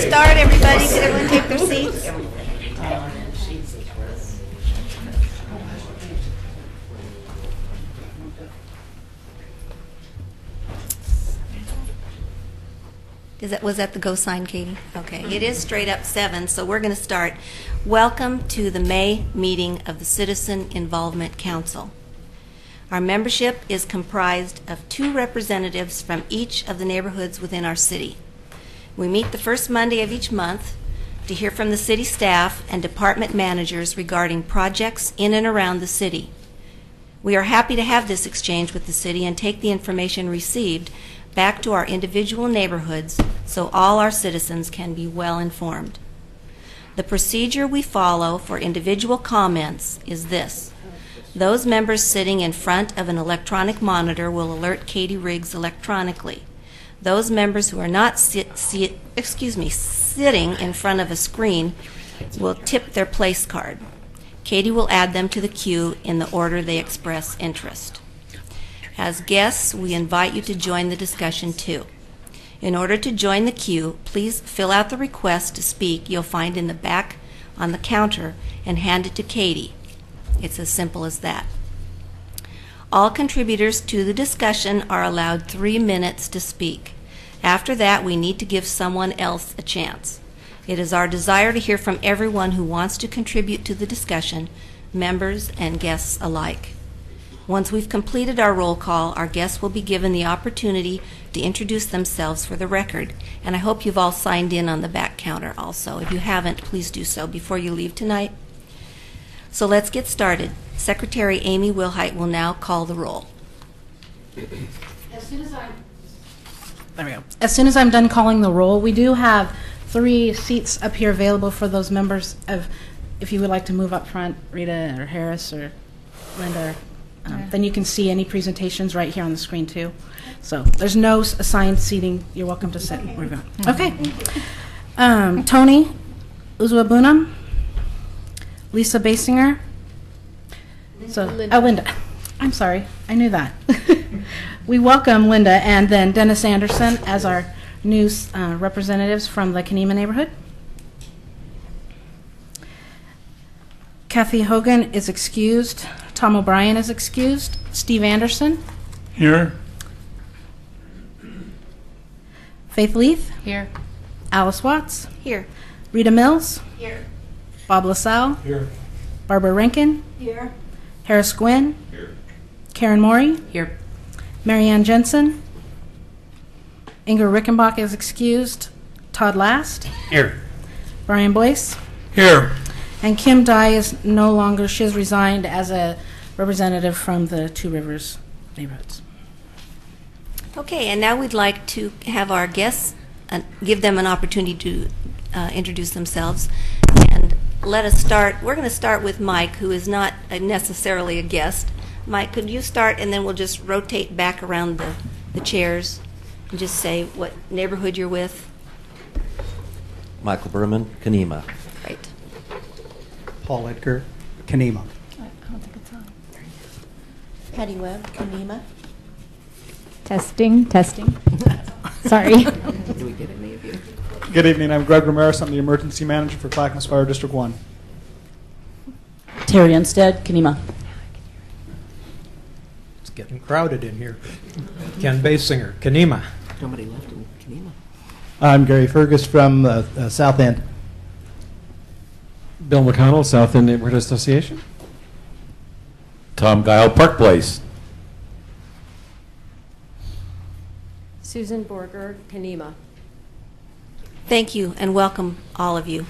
start, everybody? Did everyone take their seats? Was that the go sign, Katie? Okay. It is straight up 7, so we're going to start. Welcome to the May meeting of the Citizen Involvement Council. Our membership is comprised of 2 representatives from each of the neighborhoods within our city. We meet the first Monday of each month to hear from the city staff and department managers regarding projects in and around the city. We are happy to have this exchange with the city and take the information received back to our individual neighborhoods so all our citizens can be well informed. The procedure we follow for individual comments is this. Those members sitting in front of an electronic monitor will alert Katie Riggs electronically. Those members who are not sitting in front of a screen will tip their place card. Katie will add them to the queue in the order they express interest. As guests, we invite you to join the discussion too. In order to join the queue, please fill out the request to speak you'll find in the back on the counter and hand it to Katie. It's as simple as that. All contributors to the discussion are allowed 3 minutes to speak. After that, we need to give someone else a chance. It is our desire to hear from everyone who wants to contribute to the discussion, members and guests alike. Once we've completed our roll call, our guests will be given the opportunity to introduce themselves for the record. And I hope you've all signed in on the back counter also. If you haven't, please do so before you leave tonight. So let's get started. Secretary Amy Wilhite will now call the roll. As soon as I'm done calling the roll, we do have 3 seats up here available for those members of, if you would like to move up front, Rita or Harris or Linda. Then you can see any presentations right here on the screen too. So there's no assigned seating. You're welcome to sit. Okay. Tony Uzuabunam, Lisa Basinger. Linda. I'm sorry. I knew that. We welcome Linda and then Dennis Anderson as our new representatives from the Kenema neighborhood. Kathy Hogan is excused. Tom O'Brien is excused. Steve Anderson. Here. Faith Leith. Here. Alice Watts. Here. Rita Mills. Here. Bob LaSalle. Here. Barbara Rankin. Here. Harris Gwynn. Here. Karen Morey. Here. Marianne Jensen. Ingrid Rickenbach is excused. Todd Last. Here. Brian Boyce. Here. And Kim Dye is no longer, she has resigned as a representative from the Two Rivers neighborhoods. Okay, and now we'd like to have our guests give them an opportunity to introduce themselves. And let us start. We're going to start with Mike, who is not necessarily a guest. Mike, could you start, and then we'll just rotate back around the chairs and just say what neighborhood you're with. Michael Berman, Kenema. Right. Paul Edgar, Kenema. I don't think it's on. Patty Webb, Kenema. Testing. Sorry. Do we get any of you? Good evening. I'm Greg Ramirez. I'm the emergency manager for Clackamas Fire District 1. Terry Unstead, Kenema. It's getting crowded in here. Ken Basinger, Kenema. Nobody left in Kenema. I'm Gary Fergus from South End. Bill McConnell, South End Neighborhood Association. Tom Guile, Park Place. Susan Borger, Kenema. Thank you, and welcome all of you.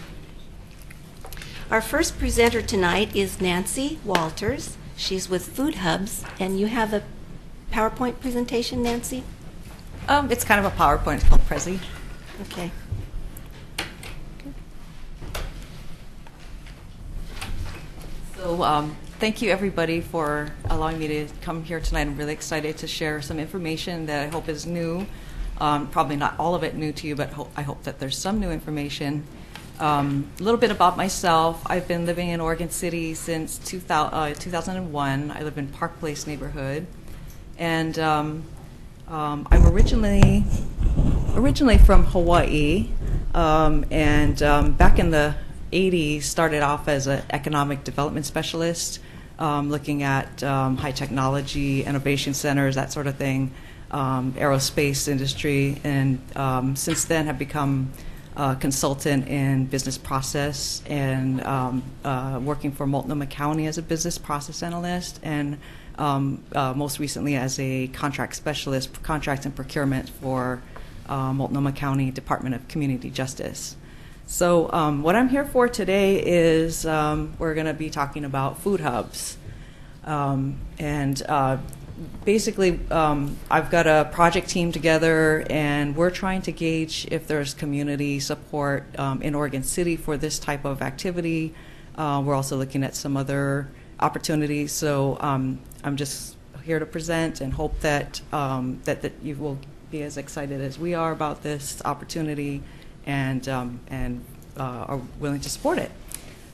Our first presenter tonight is Nancy Walters. She's with Food Hubs, and you have a PowerPoint presentation, Nancy? It's kind of a PowerPoint. It's called Prezi. Okay. So thank you, everybody, for allowing me to come here tonight. I'm really excited to share some information that I hope is new. Probably not all of it new to you, but I hope that there's some new information. A little bit about myself. I've been living in Oregon City since 2001. I live in Park Place neighborhood. And I'm originally from Hawaii. Back in the 80s, started off as an economic development specialist, looking at high technology, innovation centers, that sort of thing, aerospace industry, and since then have become a consultant in business process and working for Multnomah County as a business process analyst, and most recently as a contract specialist, contracts and procurement for Multnomah County Department of Community Justice. So what I'm here for today is we're going to be talking about food hubs. Basically, I've got a project team together, and we're trying to gauge if there's community support in Oregon City for this type of activity. We're also looking at some other opportunities. So I'm just here to present and hope that that you will be as excited as we are about this opportunity, and are willing to support it.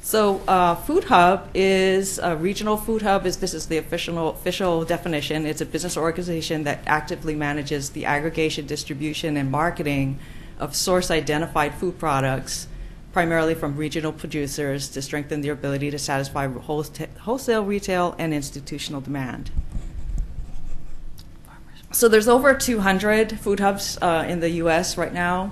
So Food Hub is a regional food hub. This is the official definition. It's a business organization that actively manages the aggregation, distribution, and marketing of source-identified food products, primarily from regional producers, to strengthen their ability to satisfy wholesale, retail, and institutional demand. So there's over 200 food hubs in the U.S. right now.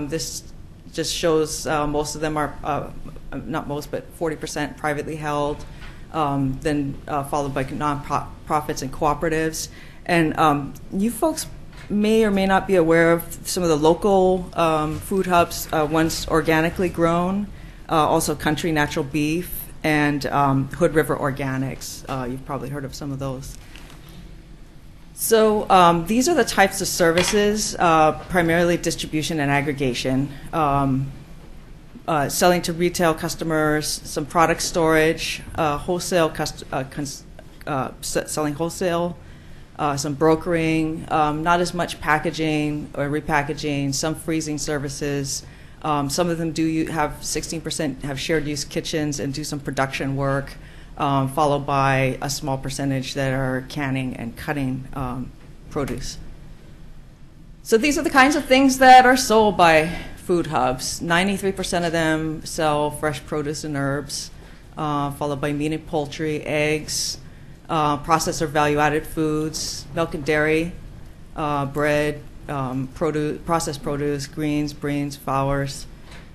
This just shows most of them are, not most, but 40% privately held, then followed by nonprofits and cooperatives. And you folks may or may not be aware of some of the local food hubs, ones organically grown, also Country Natural Beef, and Hood River Organics. You've probably heard of some of those. So these are the types of services, primarily distribution and aggregation, selling to retail customers, some product storage, wholesale, selling wholesale, some brokering, not as much packaging or repackaging, some freezing services. Some of them do have 16% have shared use kitchens and do some production work. Followed by a small percentage that are canning and cutting produce. So these are the kinds of things that are sold by food hubs. 93% of them sell fresh produce and herbs, followed by meat and poultry, eggs, processed or value-added foods, milk and dairy, bread, processed produce, greens, beans, flours.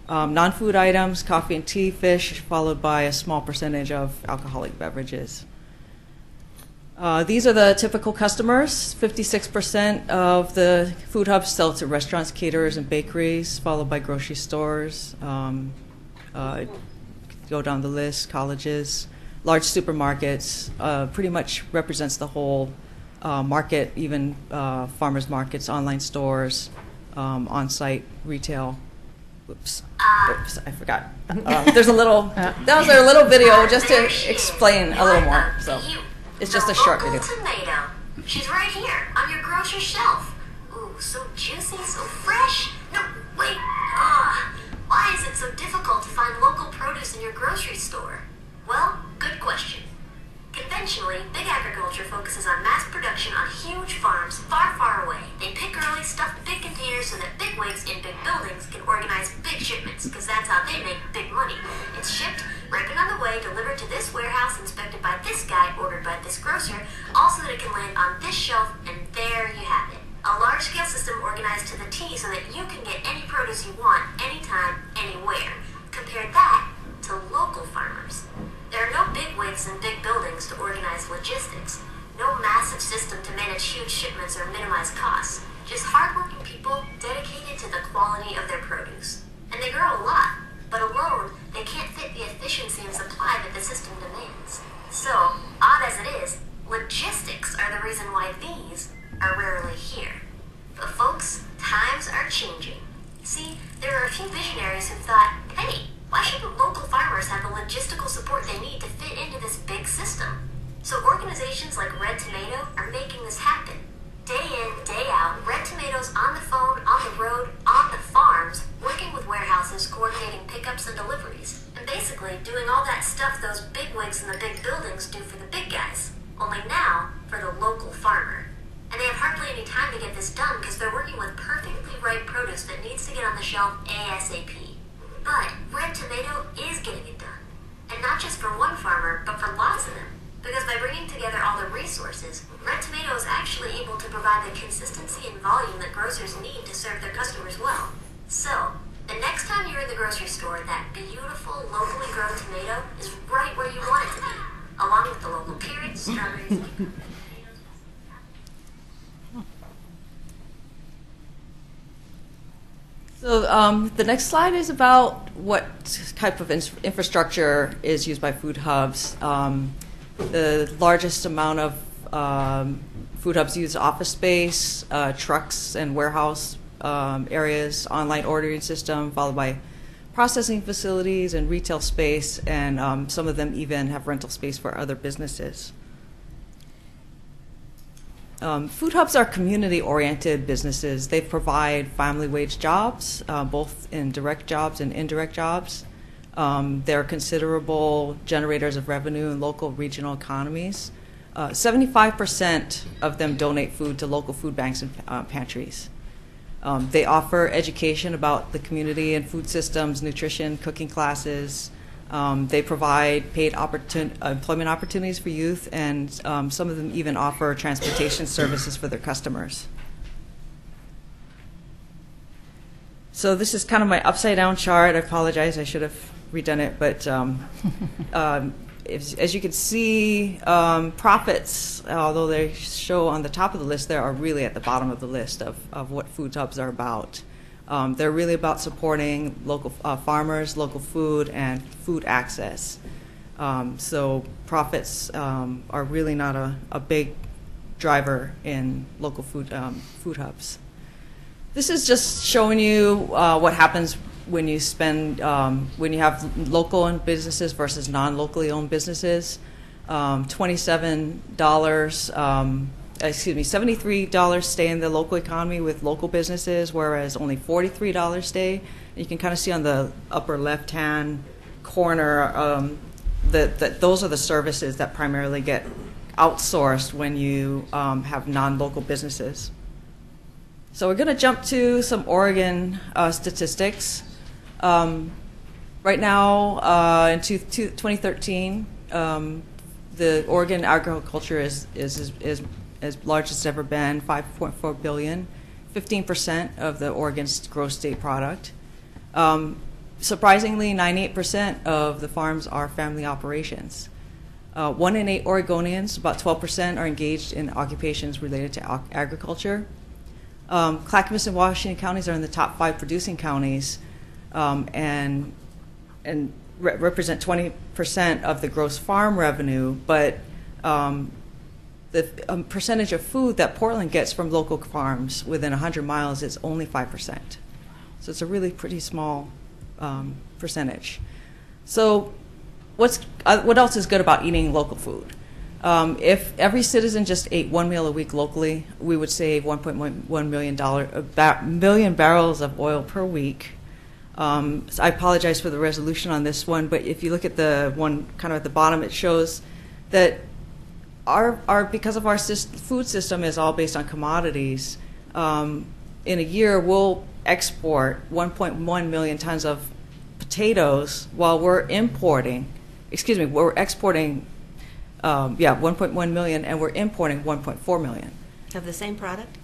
Non-food items, coffee and tea, fish, followed by a small percentage of alcoholic beverages. These are the typical customers. 56% of the food hubs sell to restaurants, caterers, and bakeries, followed by grocery stores. Go down the list, colleges, large supermarkets, pretty much represents the whole market, even farmers markets, online stores, on-site retail. Oops, I forgot. There's a little, that was our little video just to explain a little more. So it's just a short video. Tomato. She's right here on your grocery shelf. Ooh, so juicy, so fresh. No, wait. Why is it so difficult to find local produce in your grocery store? Well, good question. Conventionally, big agriculture focuses on mass production on huge farms far, far away. They pick early, stuff big containers so that bigwigs in big buildings can organize big shipments, because that's how they make big money. It's shipped, ripened on the way, delivered to this warehouse, inspected by this guy, ordered by this grocer, all so that it can land on this shelf, and there you have it. A large-scale system organized to the T so that you can get any produce you want, anytime, anywhere. Compare that to local farmers. There are no big wigs and big buildings to organize logistics. No massive system to manage huge shipments or minimize costs. Just hardworking people dedicated to the quality of their produce. And they grow a lot, but alone, they can't fit the efficiency and supply that the system demands. So, odd as it is, logistics are the reason why these are rarely here. But folks, times are changing. See, there are a few visionaries who thought, hey, why shouldn't local farmers have the logistical support they need to fit into this big system? So organizations like Red Tomato are making this happen. Day in, day out, Red Tomato's on the phone, on the road, on the farms, working with warehouses, coordinating pickups and deliveries, and basically doing all that stuff those bigwigs in the big buildings do for the big guys, only now for the local farmer. And they have hardly any time to get this done because they're working with perfectly ripe produce that needs to get on the shelf ASAP. But Red Tomato is getting it done. And not just for one farmer, but for lots of them. Because by bringing together all the resources, Red Tomato is actually able to provide the consistency and volume that grocers need to serve their customers well. So, the next time you're in the grocery store, that beautiful, locally grown tomato is right where you want it to be, along with the local carrots, strawberries, and So the next slide is about what type of infrastructure is used by food hubs. The largest amount of food hubs use office space, trucks and warehouse areas, online ordering system, followed by processing facilities and retail space, and some of them even have rental space for other businesses. Food hubs are community-oriented businesses. They provide family wage jobs, both in direct jobs and indirect jobs. They're considerable generators of revenue in local regional economies. 75% of them donate food to local food banks and pantries. They offer education about the community and food systems, nutrition, cooking classes. They provide paid employment opportunities for youth, and some of them even offer transportation services for their customers. So this is kind of my upside-down chart. I apologize, I should have redone it, but as you can see, profits, although they show on the top of the list, they are really at the bottom of the list of what food hubs are about. They're really about supporting local farmers, local food, and food access. So profits are really not a big driver in local food hubs. This is just showing you what happens when you spend when you have local owned businesses versus non-locally owned businesses. $73 stay in the local economy with local businesses, whereas only $43 stay. You can kind of see on the upper left-hand corner that those are the services that primarily get outsourced when you have non-local businesses. So we're going to jump to some Oregon statistics. Right now, in 2013, the Oregon agriculture is as large as it's ever been, $5.4 billion, 15% of the Oregon's gross state product. Surprisingly, 98% of the farms are family operations. 1 in 8 Oregonians, about 12%, are engaged in occupations related to agriculture. Clackamas and Washington counties are in the top 5 producing counties, and represent 20% of the gross farm revenue, but the percentage of food that Portland gets from local farms within 100 miles is only 5%. So it's a really pretty small percentage. So what else is good about eating local food? If every citizen just ate 1 meal a week locally, we would save $1.1 million barrels of oil per week. So I apologize for the resolution on this one, but if you look at the one kind of at the bottom, it shows that because of our food system is all based on commodities, in a year we'll export 1.1 million tons of potatoes while we're exporting 1.1 million, and we're importing 1.4 million. Of the same product?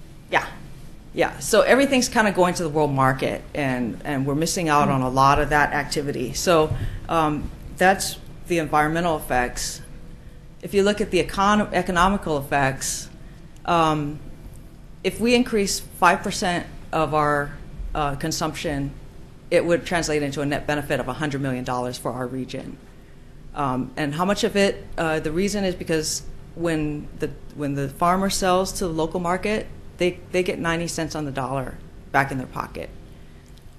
Yeah, so everything's kind of going to the world market, and we're missing out on a lot of that activity. So that's the environmental effects. If you look at the economical effects, if we increase 5% of our consumption, it would translate into a net benefit of $100 million for our region. And how much of it? The reason is because when the farmer sells to the local market, they get 90 cents on the dollar back in their pocket.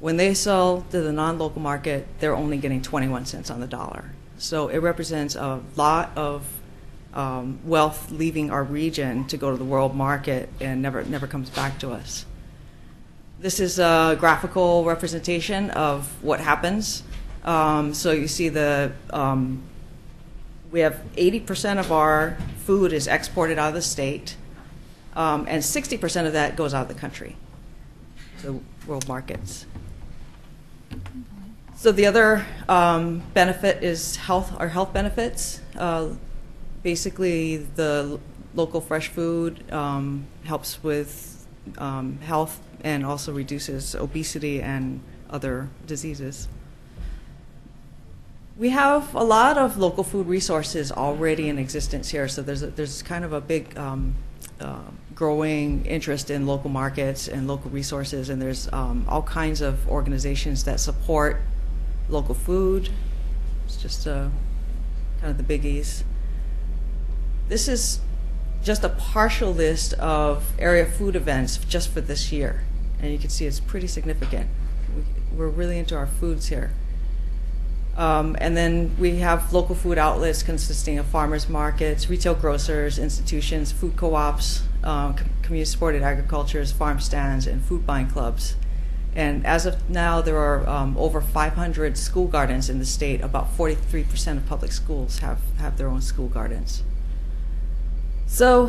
When they sell to the non-local market, they're only getting 21 cents on the dollar. So it represents a lot of wealth leaving our region to go to the world market and never comes back to us. This is a graphical representation of what happens. So you see we have 80% of our food is exported out of the state, and 60% of that goes out of the country. to world markets. So the other benefit is health benefits. Basically, the local fresh food helps with health and also reduces obesity and other diseases. We have a lot of local food resources already in existence here, so there's kind of a big growing interest in local markets and local resources, and there's all kinds of organizations that support local food. It's just kind of the biggies. This is just a partial list of area food events just for this year, and you can see it's pretty significant. We're really into our foods here. And then we have local food outlets consisting of farmers markets, retail grocers, institutions, food co-ops, community-supported agricultures, farm stands, and food buying clubs. And as of now, there are over 500 school gardens in the state. About 43% of public schools have their own school gardens. So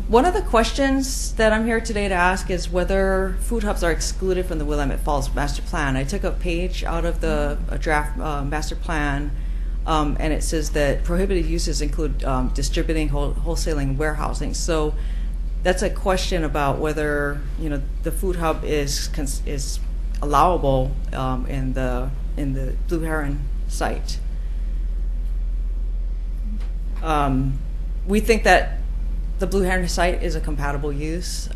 one of the questions that I'm here today to ask is whether food hubs are excluded from the Willamette Falls Master Plan. I took a page out of the draft master plan, and it says that prohibited uses include distributing, wholesaling, and warehousing. So that's a question about whether the food hub is allowable in the Blue Heron site. We think that the Blue Heron site is a compatible use.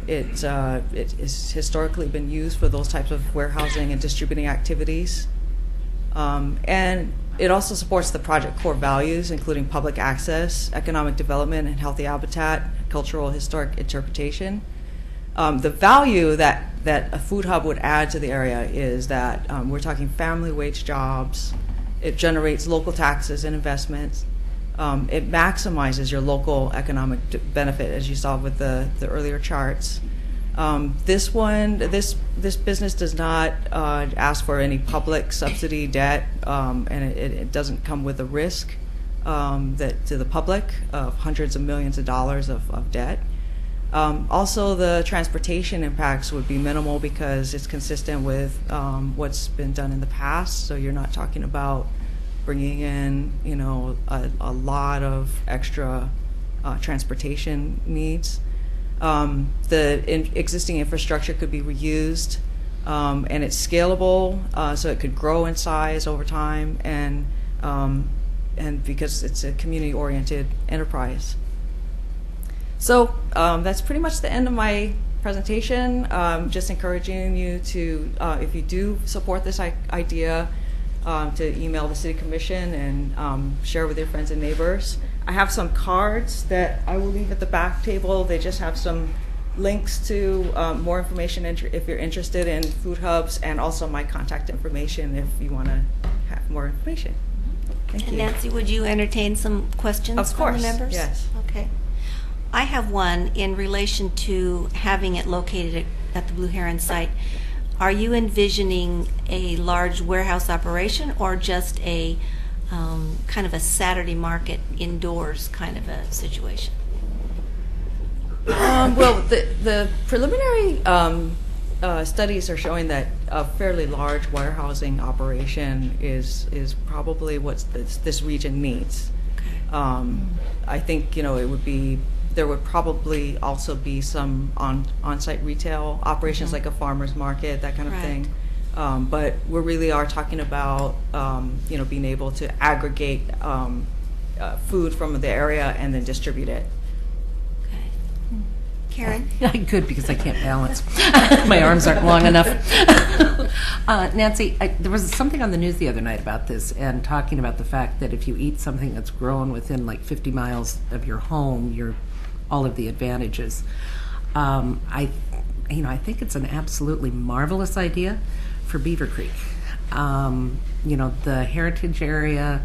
It has historically been used for those types of warehousing and distributing activities. And it also supports the project core values, including public access, economic development, and healthy habitat, cultural historic interpretation. The value that a food hub would add to the area is that we're talking family wage jobs. It generates local taxes and investments. It maximizes your local economic benefit, as you saw with the earlier charts. This business does not ask for any public subsidy debt, and it doesn't come with a risk to the public of hundreds of millions of dollars of debt. Also, the transportation impacts would be minimal because it's consistent with what's been done in the past. So you're not talking about bringing in, a lot of extra transportation needs. The existing infrastructure could be reused, and it's scalable, so it could grow in size over time, and because it's a community-oriented enterprise. So that's pretty much the end of my presentation. Just encouraging you to, if you do support this idea, to email the City Commission and share with your friends and neighbors. I have some cards that I will leave at the back table. They just have some links to more information if you're interested in food hubs, and also my contact information if you want to have more information. Thank you. Nancy, would you entertain some questions from the members? Yes. Okay. I have one in relation to having it located at the Blue Heron site. Are you envisioning a large warehouse operation or just a kind of a Saturday market indoors kind of a situation? Well, the preliminary studies are showing that a fairly large warehousing operation is probably what this region needs. I think there would probably also be some on-site retail operations, like a farmer's market, that kind of thing. But we really are talking about being able to aggregate food from the area and then distribute it. Karen? I could, because I can't balance. My arms aren't long enough. Nancy, there was something on the news the other night about this, and talking about the fact that if you eat something that's grown within like 50 miles of your home, you're all of the advantages. I think it's an absolutely marvelous idea for Beaver Creek. The heritage area,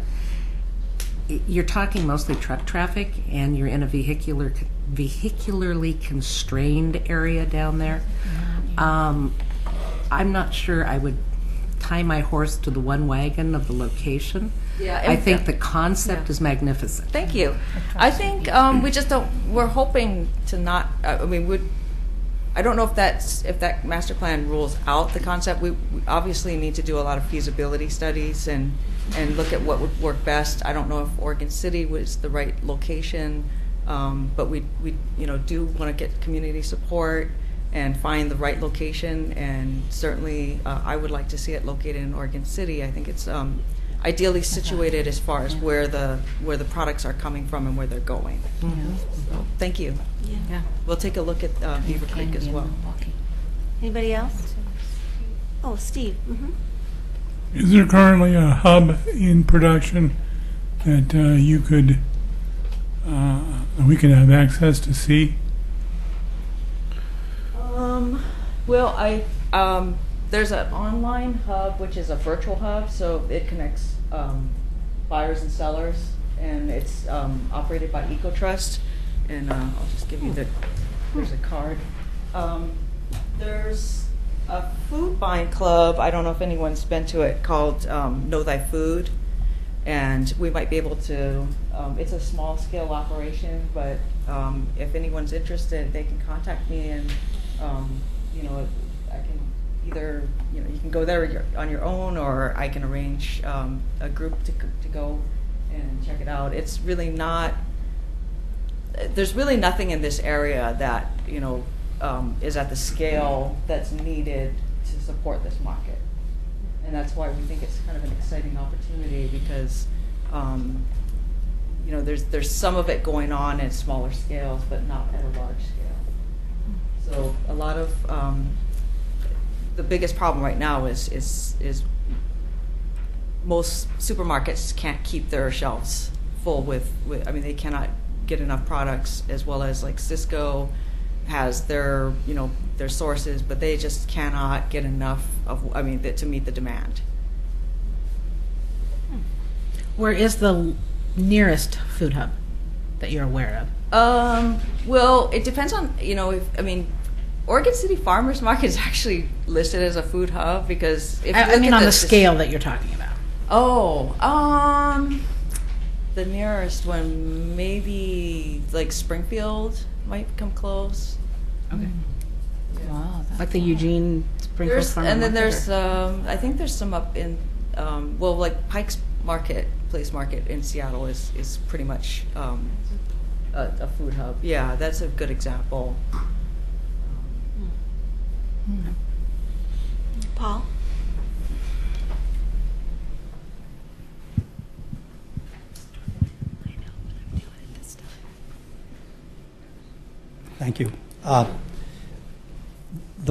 you're talking mostly truck traffic, and you're in a vehicularly constrained area down there. I'm not sure I would tie my horse to the one wagon of the location. Yeah, I think the concept is magnificent. Thank you. I think we're hoping to not, I don't know if that master plan rules out the concept. We obviously need to do a lot of feasibility studies and look at what would work best. I don't know if Oregon City was the right location, but we do want to get community support and find the right location. And certainly, I would like to see it located in Oregon City. I think it's ideally situated as far as where the products are coming from and where they're going. So, thank you. Yeah. We'll take a look at Beaver Creek as well. Anybody else? Oh, Steve. Mm-hmm. Is there currently a hub in production that you could, we could have access to see? Well, there's an online hub, which is a virtual hub, so it connects buyers and sellers, and it's operated by EcoTrust. And I'll just give you there's a card. There's a food buying club, I don't know if anyone's been to it, called Know Thy Food. And we might be able to, it's a small scale operation, but if anyone's interested, they can contact me, and I can either, you can go there on your own, or I can arrange a group to go and check it out. It's really not, there's really nothing in this area that is at the scale that's needed to support this market, and that's why we think it's kind of an exciting opportunity, because there's some of it going on in smaller scales, but not at a large scale. So a lot of the biggest problem right now is most supermarkets can't keep their shelves full with they cannot get enough products, as well as like Cisco has their their sources, but they just cannot get enough of to meet the demand. Where is the nearest food hub that you're aware of? Well, it depends on Oregon City Farmers Market is actually listed as a food hub, because if you look at on the scale that you're talking about. Oh, the nearest one, maybe like Springfield might come close. Okay. Yeah. Wow. Like the Eugene Springfield Farmer and then Market, there's I think there's some up in like Pike's Place Market in Seattle is pretty much a food hub. Yeah, that's a good example. Paul? Thank you. The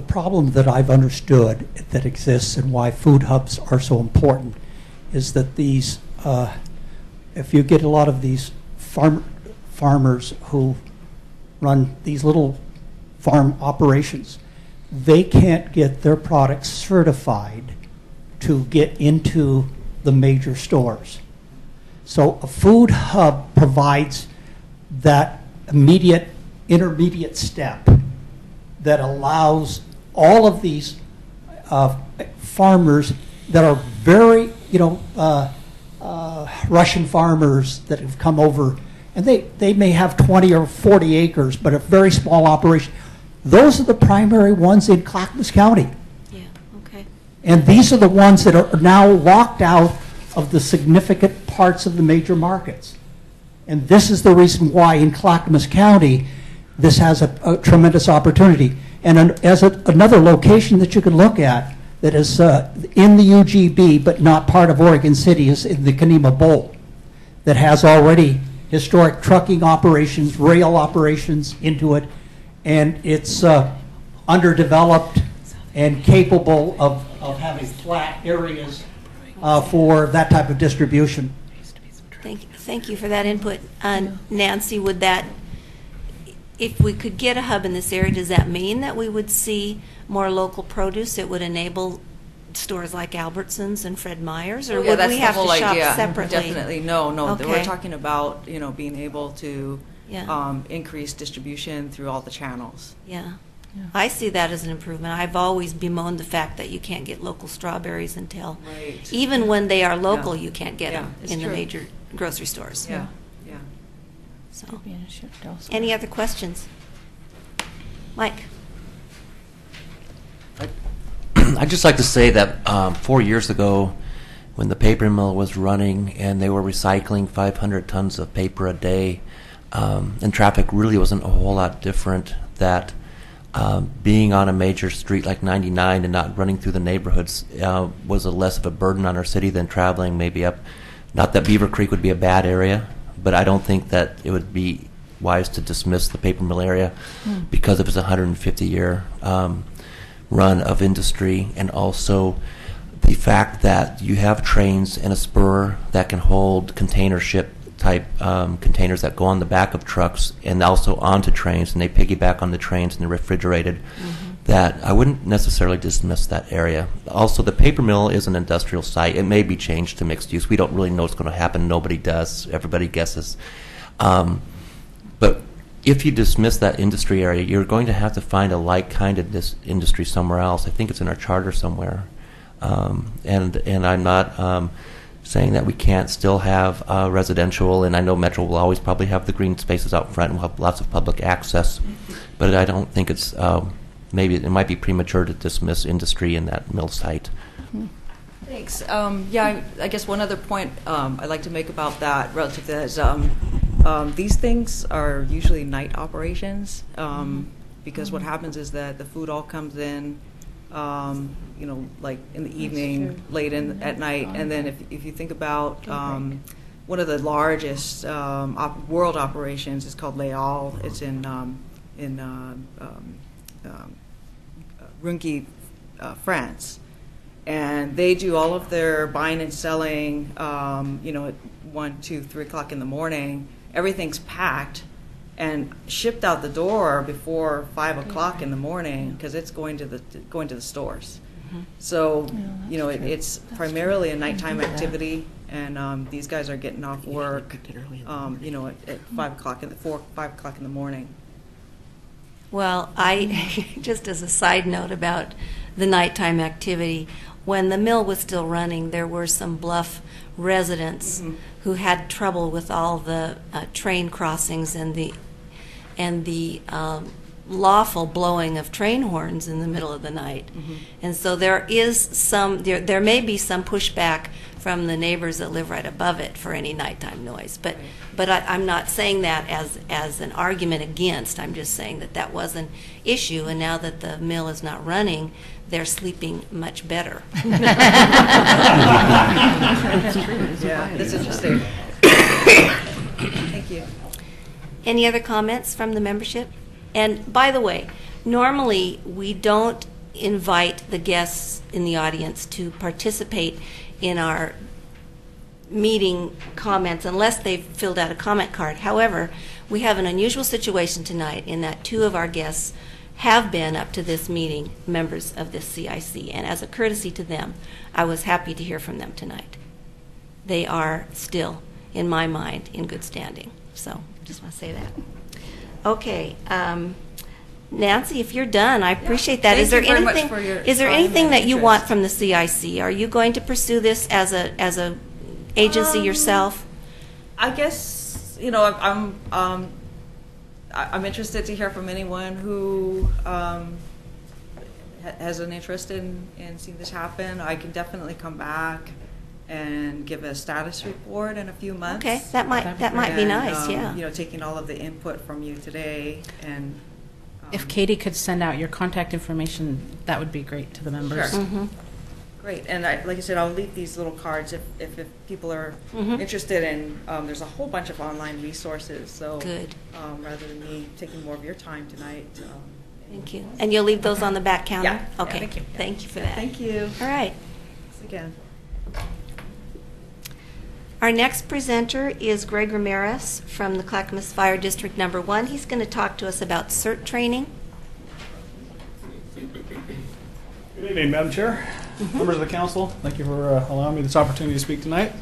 problem that I've understood that exists and why food hubs are so important is that these, if you get a lot of these farmers who run these little farm operations, they can't get their products certified to get into the major stores. So a food hub provides that intermediate step that allows all of these farmers that are very, Russian farmers that have come over, and they may have 20 or 40 acres, but a very small operation. Those are the primary ones in Clackamas County. Yeah, okay. And these are the ones that are now locked out of the significant parts of the major markets. And this is the reason why in Clackamas County, this has a tremendous opportunity. And another location that you can look at that is in the UGB but not part of Oregon City is in the Kanema Bowl, that has already historic trucking operations, rail operations into it, and it's underdeveloped and capable of having flat areas for that type of distribution. Thank you for that input. Nancy, would that, if we could get a hub in this area, does that mean that we would see more local produce that would enable stores like Albertsons and Fred Meyer's, or would we have to shop separately? Definitely, no. Okay. We're talking about being able to Yeah. increase distribution through all the channels. Yeah. I see that as an improvement. I've always bemoaned the fact that you can't get local strawberries until, Right. even when they are local, Yeah. you can't get Yeah, them it's in the true. major grocery stores. Yeah. So, any other questions? Mike? I'd just like to say that 4 years ago, when the paper mill was running and they were recycling 500 tons of paper a day, and traffic really wasn't a whole lot different, that being on a major street like 99 and not running through the neighborhoods was a less of a burden on our city than traveling maybe up. Not that Beaver Creek would be a bad area, but I don't think that it would be wise to dismiss the paper mill area because of its 150-year run of industry, and also the fact that you have trains and a spur that can hold container ship type containers that go on the back of trucks and also onto trains, and they piggyback on the trains and they're refrigerated, that I wouldn't necessarily dismiss that area. Also, the paper mill is an industrial site. It may be changed to mixed use. We don't really know what's going to happen. Nobody does. Everybody guesses. But if you dismiss that industry area, you're going to have to find a like kind of this industry somewhere else. I think it's in our charter somewhere. And I'm not saying that we can't still have residential, and I know Metro will always probably have the green spaces out front and we'll have lots of public access, but I don't think it's, maybe it might be premature to dismiss industry in that mill site. Thanks. Yeah, I guess one other point I'd like to make about that relative to that is these things are usually night operations because what happens is that the food all comes in, like in the evening, late at night, and then if you think about one of the largest world operations is called Leal. It's in Runke, France. And they do all of their buying and selling, at 1, 2, 3 o'clock in the morning. Everything's packed and shipped out the door before 5 o'clock in the morning because it's going to the stores. So, it's primarily a nighttime activity, and these guys are getting off work, at 5 o'clock 5 o'clock in the morning. Well, just as a side note about the nighttime activity, when the mill was still running, there were some Bluff residents who had trouble with all the train crossings and the lawful blowing of train horns in the middle of the night. And so there may be some pushback from the neighbors that live right above it for any nighttime noise. But I'm not saying that as an argument against. I'm just saying that was an issue, and now that the mill is not running, they're sleeping much better. Yeah, that's interesting. Thank you. Any other comments from the membership? And by the way, normally we don't invite the guests in the audience to participate in our meeting comments unless they've filled out a comment card. However, we have an unusual situation tonight in that 2 of our guests have been up to this meeting members of this CIC, and as a courtesy to them, I was happy to hear from them tonight. They are still, in my mind, in good standing. So just want to say that. Okay, Nancy, if you're done, I appreciate that. Thank you very much for your Is there time anything and that you interest. want from the CIC? Are you going to pursue this as a agency yourself? I guess I'm interested to hear from anyone who has an interest in seeing this happen. I can definitely come back and give a status report in a few months. Okay, that might be nice. Yeah. Taking all of the input from you today, and If Katie could send out your contact information, that would be great to the members. Sure. Great, and like I said, I'll leave these little cards if people are interested in. There's a whole bunch of online resources, so Good. Rather than me taking more of your time tonight. Thank you. And you'll leave those on the back counter? Yeah. Okay. Yeah, thank you. Thank you for that. Thank you. All right. Thanks again. Our next presenter is Greg Ramirez from the Clackamas Fire District Number 1. He's going to talk to us about CERT training. Good evening, Madam Chair, members of the council. Thank you for allowing me this opportunity to speak tonight.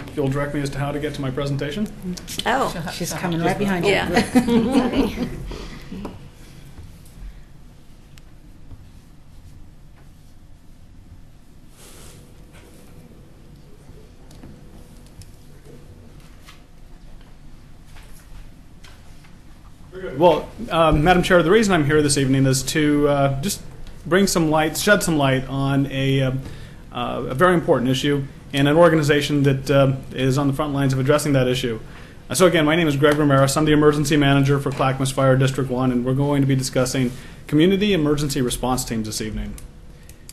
If you'll direct me as to how to get to my presentation. Oh. She's coming right behind you. Yeah. Well, Madam Chair, the reason I'm here this evening is to just bring some light, shed some light on a very important issue and an organization that is on the front lines of addressing that issue. So again, my name is Greg Ramirez. I'm the emergency manager for Clackamas Fire District 1, and we're going to be discussing community emergency response teams this evening.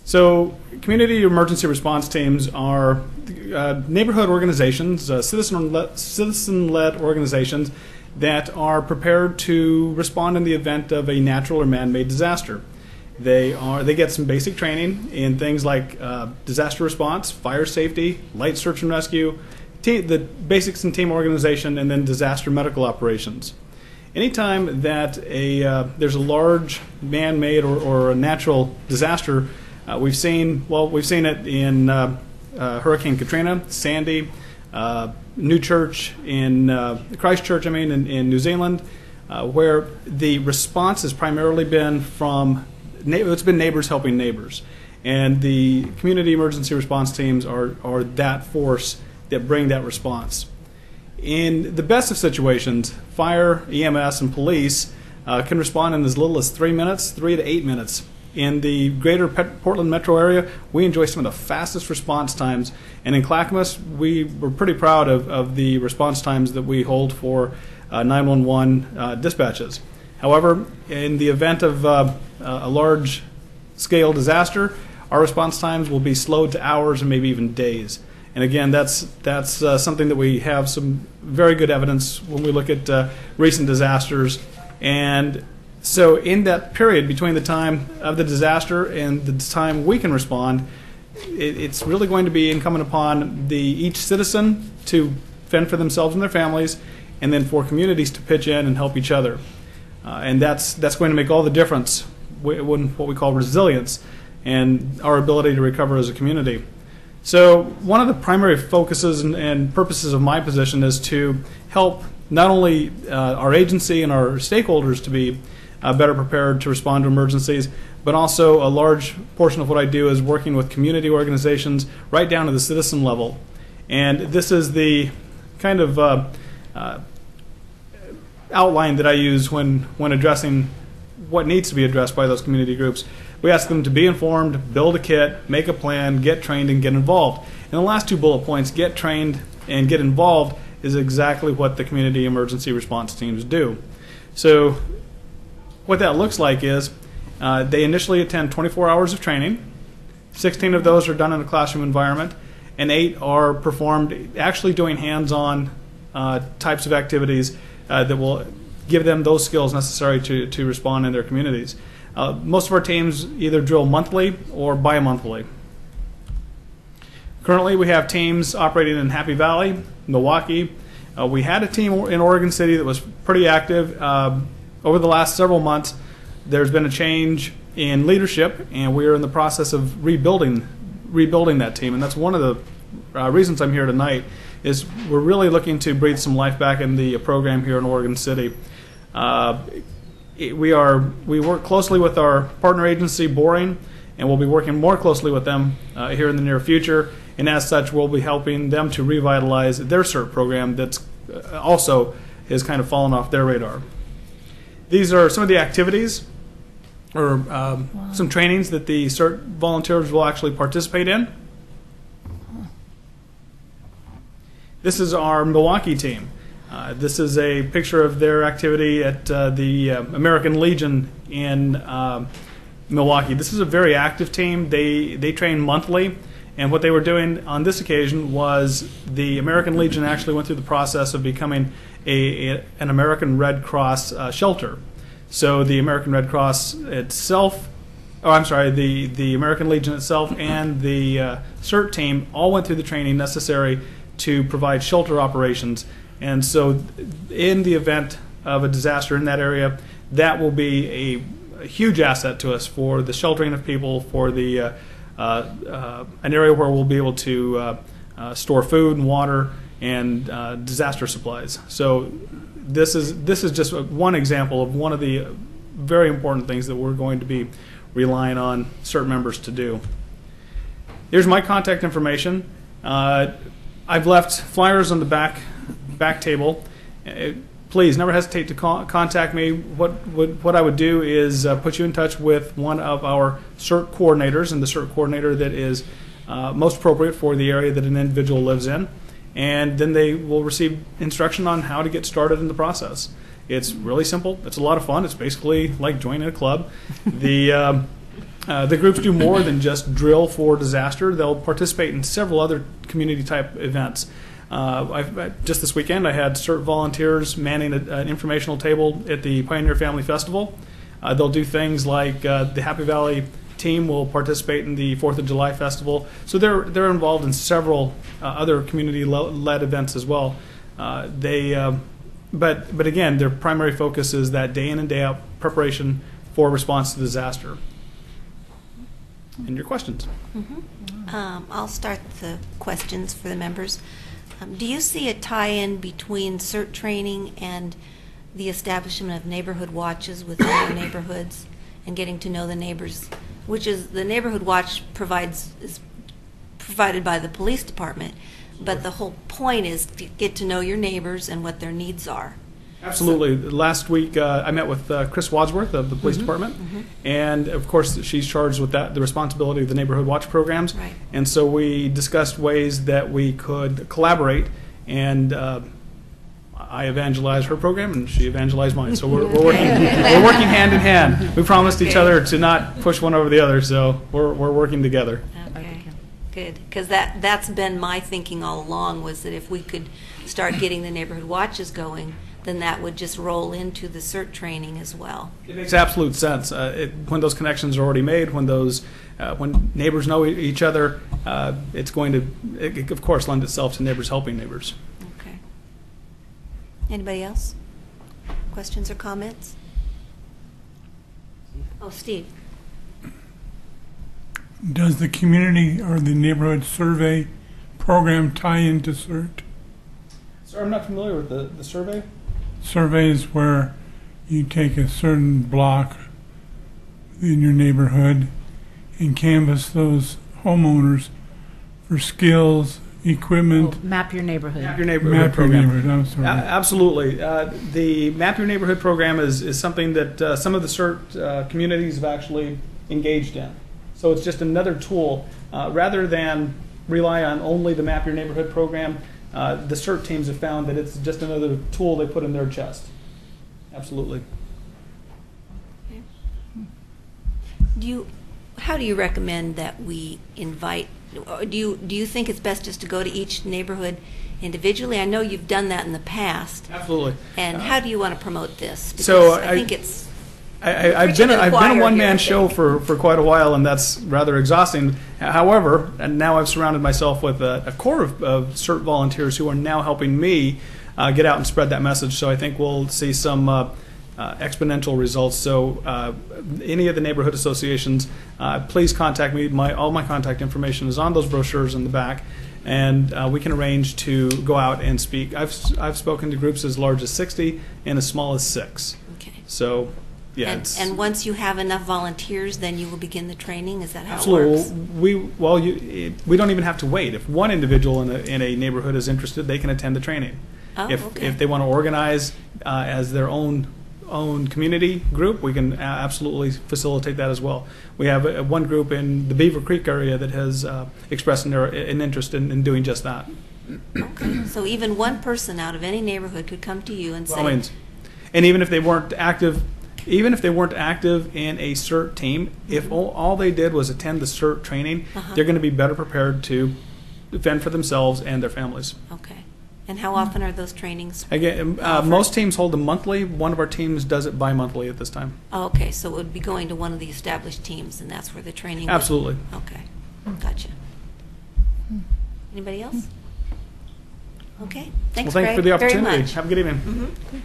So community emergency response teams are neighborhood organizations, citizen-led organizations that are prepared to respond in the event of a natural or man-made disaster. They get some basic training in things like disaster response, fire safety, light search and rescue, the basics in team organization, and then disaster medical operations. Anytime that there's a large man-made or a natural disaster, we've seen it in Hurricane Katrina, Sandy, Christchurch, in New Zealand, where the response has primarily been it's been neighbors helping neighbors, and the community emergency response teams are that force that bring that response. In the best of situations, fire, EMS, and police can respond in as little as 3 minutes, 3 to 8 minutes. In the greater Portland metro area, we enjoy some of the fastest response times, and in Clackamas, we're pretty proud of the response times that we hold for 911 dispatches. However, in the event of a large-scale disaster, our response times will be slowed to hours and maybe even days. And again, that's something that we have some very good evidence when we look at recent disasters. And so in that period between the time of the disaster and the time we can respond, it's really going to be incumbent upon each citizen to fend for themselves and their families, and then for communities to pitch in and help each other. And that's going to make all the difference when what we call resilience and our ability to recover as a community. So one of the primary focuses and purposes of my position is to help not only our agency and our stakeholders to be better prepared to respond to emergencies, but also a large portion of what I do is working with community organizations right down to the citizen level. And this is the kind of outline that I use when addressing what needs to be addressed by those community groups. We ask them to be informed, build a kit, make a plan, get trained, and get involved. And the last two bullet points, get trained and get involved, is exactly what the community emergency response teams do. So what that looks like is they initially attend 24 hours of training. 16 of those are done in a classroom environment, and 8 are performed actually doing hands-on types of activities that will give them those skills necessary to respond in their communities. Most of our teams either drill monthly or bi-monthly. Currently, we have teams operating in Happy Valley, Milwaukee. We had a team in Oregon City that was pretty active. Over the last several months, there's been a change in leadership, and we are in the process of rebuilding that team. And that's one of the reasons I'm here tonight, is we're really looking to breathe some life back in the program here in Oregon City. We work closely with our partner agency, Boring, and we'll be working more closely with them here in the near future. And as such, we'll be helping them to revitalize their CERT program that's also has kind of fallen off their radar. These are some of the activities or some trainings that the CERT volunteers will actually participate in. This is our Milwaukee team. This is a picture of their activity at the American Legion in Milwaukee. This is a very active team. They train monthly, and what they were doing on this occasion was the American Legion actually went through the process of becoming an American Red Cross shelter. So the American Red Cross itself, the American Legion itself and the CERT team all went through the training necessary to provide shelter operations. And so in the event of a disaster in that area, that will be a huge asset to us for the sheltering of people, for the an area where we'll be able to store food and water and disaster supplies. So this is just one example of one of the very important things that we're going to be relying on CERT members to do. Here's my contact information. I've left flyers on the back table. please never hesitate to contact me. What I would do is put you in touch with one of our CERT coordinators, and the CERT coordinator that is most appropriate for the area that an individual lives in. And then they will receive instruction on how to get started in the process. It's really simple. It's a lot of fun. It's basically like joining a club. The groups do more than just drill for disaster. They'll participate in several other community-type events. Just this weekend, I had CERT volunteers manning an informational table at the Pioneer Family Festival. They'll do things like the Happy Valley team will participate in the 4th of July festival. So they're involved in several other community-led events as well. But again, their primary focus is that day in and day out preparation for response to disaster. And your questions? I'll start the questions for the members. Do you see a tie-in between CERT training and the establishment of neighborhood watches within your neighborhoods and getting to know the neighbors, which is the neighborhood watch is provided by the police department, but the whole point is to get to know your neighbors and what their needs are. Absolutely. Last week, I met with Chris Wadsworth of the police department, and of course, she's charged with the responsibility of the neighborhood watch programs. Right. And so we discussed ways that we could collaborate, and I evangelized her program, and she evangelized mine. So we're working hand in hand. We promised each other to not push one over the other, so we're working together. Okay, good. Because that's been my thinking all along, was that if we could start getting the neighborhood watches going, then that would just roll into the CERT training as well. It makes absolute sense. When those connections are already made, when neighbors know each other, it's going to, of course, lend itself to neighbors helping neighbors. Okay. Anybody else? Questions or comments? Oh, Steve. Does the community or the neighborhood survey program tie into CERT? Sir, I'm not familiar with the survey. Surveys where you take a certain block in your neighborhood and canvass those homeowners for skills, equipment. Map your neighborhood. Map your neighborhood Map your program. neighborhood, I'm sorry. Absolutely. The Map Your Neighborhood program is something that some of the CERT communities have actually engaged in. So it's just another tool. Rather than rely on only the Map Your Neighborhood program, the CERT teams have found that it's just another tool they put in their chest. Absolutely. How do you recommend that we invite? Or do you think it's best just to go to each neighborhood individually? I know you've done that in the past. Absolutely. And how do you want to promote this? Because So I think it's. I've been a one-man show for quite a while, and that's rather exhausting. However, and now I've surrounded myself with a core of CERT volunteers who are now helping me get out and spread that message. So I think we'll see some exponential results. So any of the neighborhood associations, please contact me. All my contact information is on those brochures in the back, and we can arrange to go out and speak. I've spoken to groups as large as 60 and as small as 6. Okay. So. Yeah, and once you have enough volunteers, then you will begin the training. Is that how absolutely. it works? We don't even have to wait. If one individual in a neighborhood is interested, they can attend the training. Oh, okay. If they want to organize as their own community group, we can absolutely facilitate that as well. We have one group in the Beaver Creek area that has expressed an interest in doing just that. Okay. So even one person out of any neighborhood could come to you and say. Well, and even if they weren't active. Even if they weren't active in a CERT team, if all they did was attend the CERT training, they're going to be better prepared to fend for themselves and their families. Okay. And how often are those trainings? Again, most teams hold them monthly. One of our teams does it bi-monthly at this time. Oh, okay. So it would be going to one of the established teams, and that's where the training Absolutely. Okay. Gotcha. Anybody else? Okay. Thanks, Well, thanks Greg, for the opportunity. very much. Have a good evening. Mm-hmm.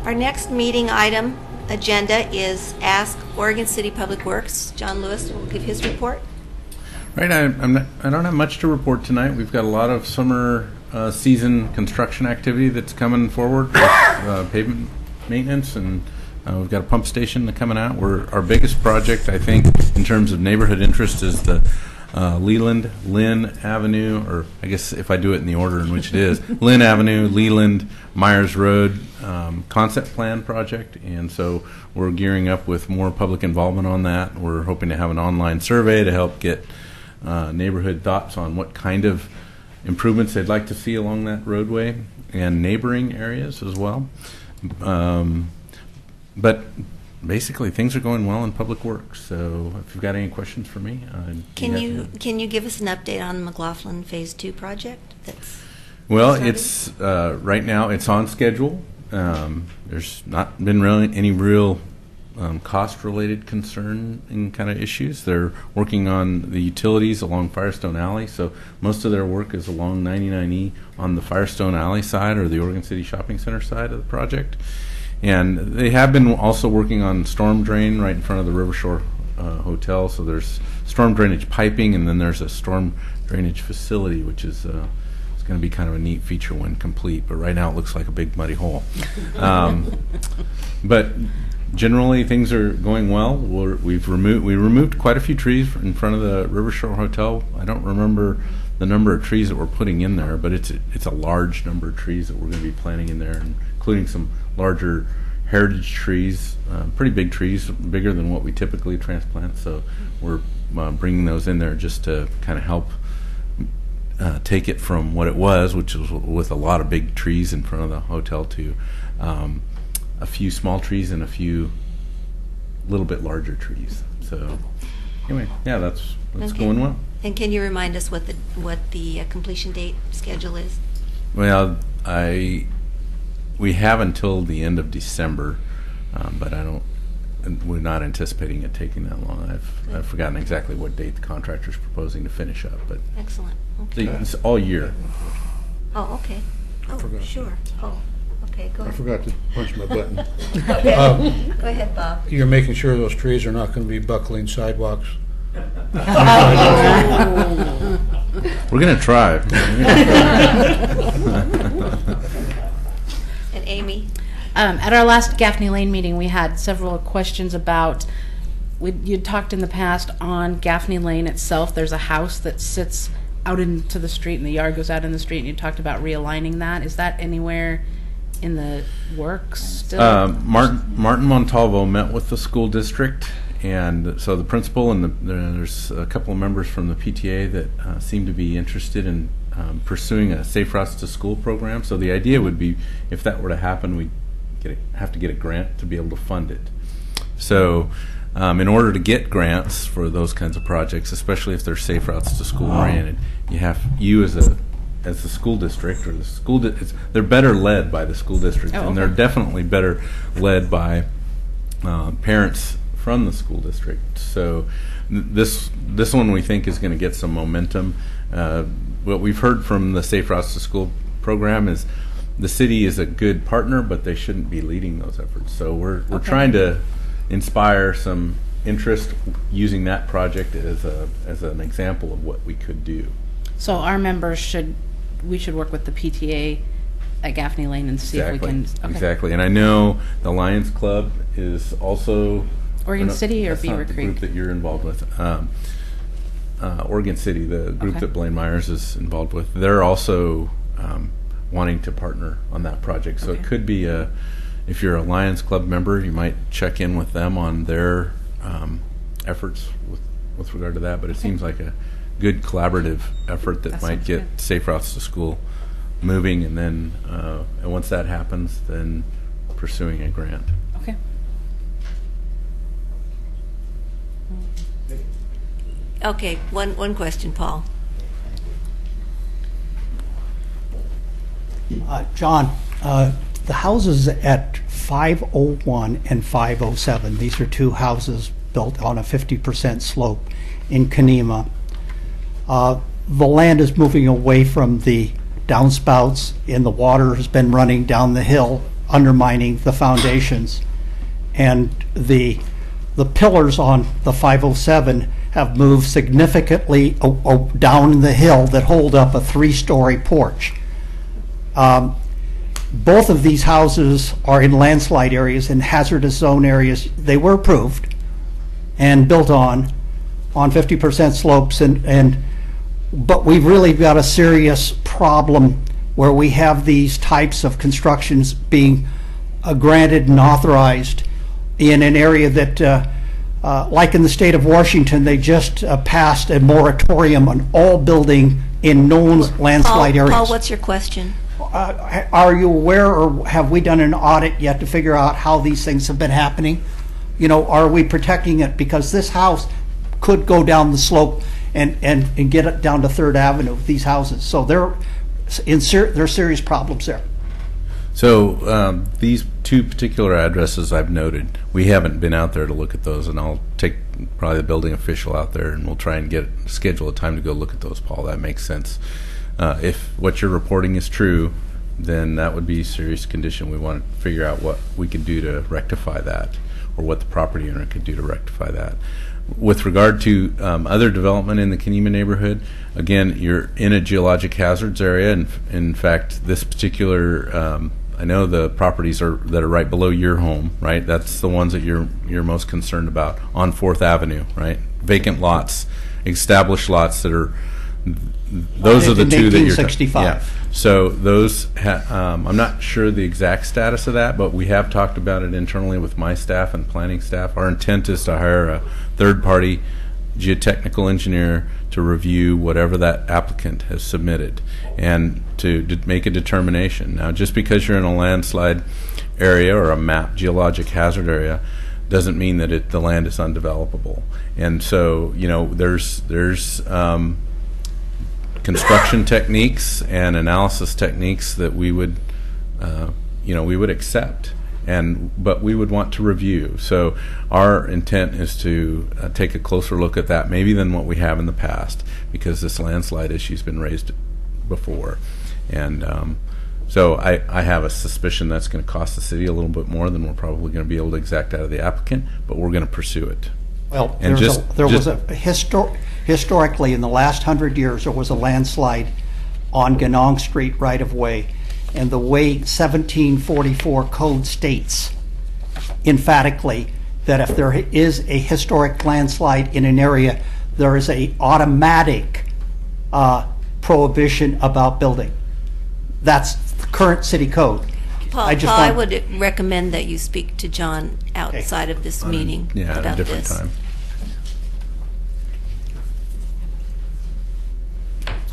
Our next meeting item agenda is Ask Oregon City Public Works. John Lewis will give his report. Right, I don't have much to report tonight. We've got a lot of summer season construction activity that's coming forward with pavement maintenance, and we've got a pump station coming out. Our biggest project, I think, in terms of neighborhood interest is the Leland, Lynn Avenue, or I guess if I do it in the order in which it is, Lynn Avenue, Leland, Myers Road concept plan project. And so we're gearing up with more public involvement on that. We're hoping to have an online survey to help get neighborhood thoughts on what kind of improvements they'd like to see along that roadway and neighboring areas as well. But basically, things are going well in public works. So if you've got any questions for me, can you give us an update on McLaughlin Phase 2 project? Well, it's right now it's on schedule. There's not been really any real cost-related concern and kind of issues. They're working on the utilities along Firestone Alley, so most of their work is along 99E on the Firestone Alley side or the Oregon City Shopping Center side of the project. And they have been also working on storm drain right in front of the Rivershore Hotel. So there's storm drainage piping, and then there's a storm drainage facility, which is it's going to be kind of a neat feature when complete. But right now it looks like a big muddy hole. But generally things are going well. We removed quite a few trees in front of the Rivershore Hotel. I don't remember the number of trees that we're putting in there, but it's a large number of trees that we're going to be planting in there, including some larger heritage trees, pretty big trees, bigger than what we typically transplant. So we're bringing those in there just to kind of help take it from what it was, which was with a lot of big trees in front of the hotel, to a few small trees and a few little bit larger trees. So anyway, yeah, that's Okay. going well. And can you remind us what the completion date schedule is? Well, we have until the end of December, but we're not anticipating it taking that long. I've forgotten exactly what date the contractor's proposing to finish up, but Excellent. Okay. it's all year. Oh, okay. Oh, forgot. sure. Oh, okay, go I ahead. forgot to punch my button. Okay. Go ahead, Bob. You're making sure those trees are not going to be buckling sidewalks. We're going to try. And Amy? At our last Gaffney Lane meeting, we had several questions about, you'd talked in the past on Gaffney Lane itself. There's a house that sits out into the street, and the yard goes out in the street, and you talked about realigning that. Is that anywhere in the works still? Martin Montalvo met with the school district, and so the principal and there's a couple of members from the PTA that seem to be interested in pursuing a Safe Routes to School program. So the idea would be, if that were to happen, we'd have to get a grant to be able to fund it. So in order to get grants for those kinds of projects, especially if they're Safe Routes to School oriented, you as the school district, or they're better led by the school district, and they're definitely better led by parents from the school district. So this one we think is going to get some momentum. What we've heard from the Safe Routes to School program is the city is a good partner, but they shouldn't be leading those efforts. So we're trying to inspire some interest using that project as an example of what we could do. So our members should work with the PTA at Gaffney Lane and see if we can. Okay. Exactly. And I know the Lions Club is also Oregon City or Beaver the Creek? group that you're involved with. Oregon City, the group that Blaine Myers is involved with, they're also wanting to partner on that project. So it could be if you're a Lions Club member, you might check in with them on their efforts with regard to that. But it seems like a good collaborative effort that might get Safe Routes to School moving, and then and once that happens, then pursuing a grant. Okay. Okay, one question, Paul. John, the houses at 501 and 507, these are two houses built on a 50% slope in Kanema. The land is moving away from the downspouts, and the water has been running down the hill, undermining the foundations. And the pillars on the 507 have moved significantly down the hill that hold up a 3-story porch. Both of these houses are in landslide areas and hazardous zone areas. They were approved and built on 50% slopes, but we've really got a serious problem where we have these types of constructions being granted and authorized in an area that, like in the state of Washington, they just passed a moratorium on all building in known landslide areas. Paul, what's your question? Are you aware, or have we done an audit yet to figure out how these things have been happening? You know, are we protecting it? Because this house could go down the slope and get it down to 3rd Avenue, these houses. So there are serious problems there. So these two particular addresses I've noted, we haven't been out there to look at those, and I'll take probably the building official out there, and we'll try and schedule a time to go look at those, Paul. That makes sense. If what you're reporting is true, then that would be a serious condition. We want to figure out what we could do to rectify that, or what the property owner could do to rectify that. With regard to other development in the Kenema neighborhood, again, you're in a geologic hazards area, and in fact, this particular, I know the properties that are right below your home, right? That's the ones that you're most concerned about on 4th Avenue, right? Vacant lots, established lots that are. Those are the two that you're. 1965. Yeah. So those, I'm not sure the exact status of that, but we have talked about it internally with my staff and planning staff. Our intent is to hire a third-party geotechnical engineer to review whatever that applicant has submitted and to make a determination. Now, just because you're in a landslide area or a mapped geologic hazard area doesn't mean that the land is undevelopable. And so, you know, there's construction techniques and analysis techniques that we would, we would accept, but we would want to review. So our intent is to take a closer look at that, maybe than what we have in the past, because this landslide issue's been raised before, and so I have a suspicion that's going to cost the city a little bit more than we're probably going to be able to exact out of the applicant, but we're going to pursue it. Well, and historically, in the last 100 years, there was a landslide on Ganong Street right-of-way, and the way 1744 code states emphatically that if there is a historic landslide in an area, there is a automatic prohibition about building. That's the current city code. Paul, I would recommend that you speak to John outside of this meeting at about a different this. time.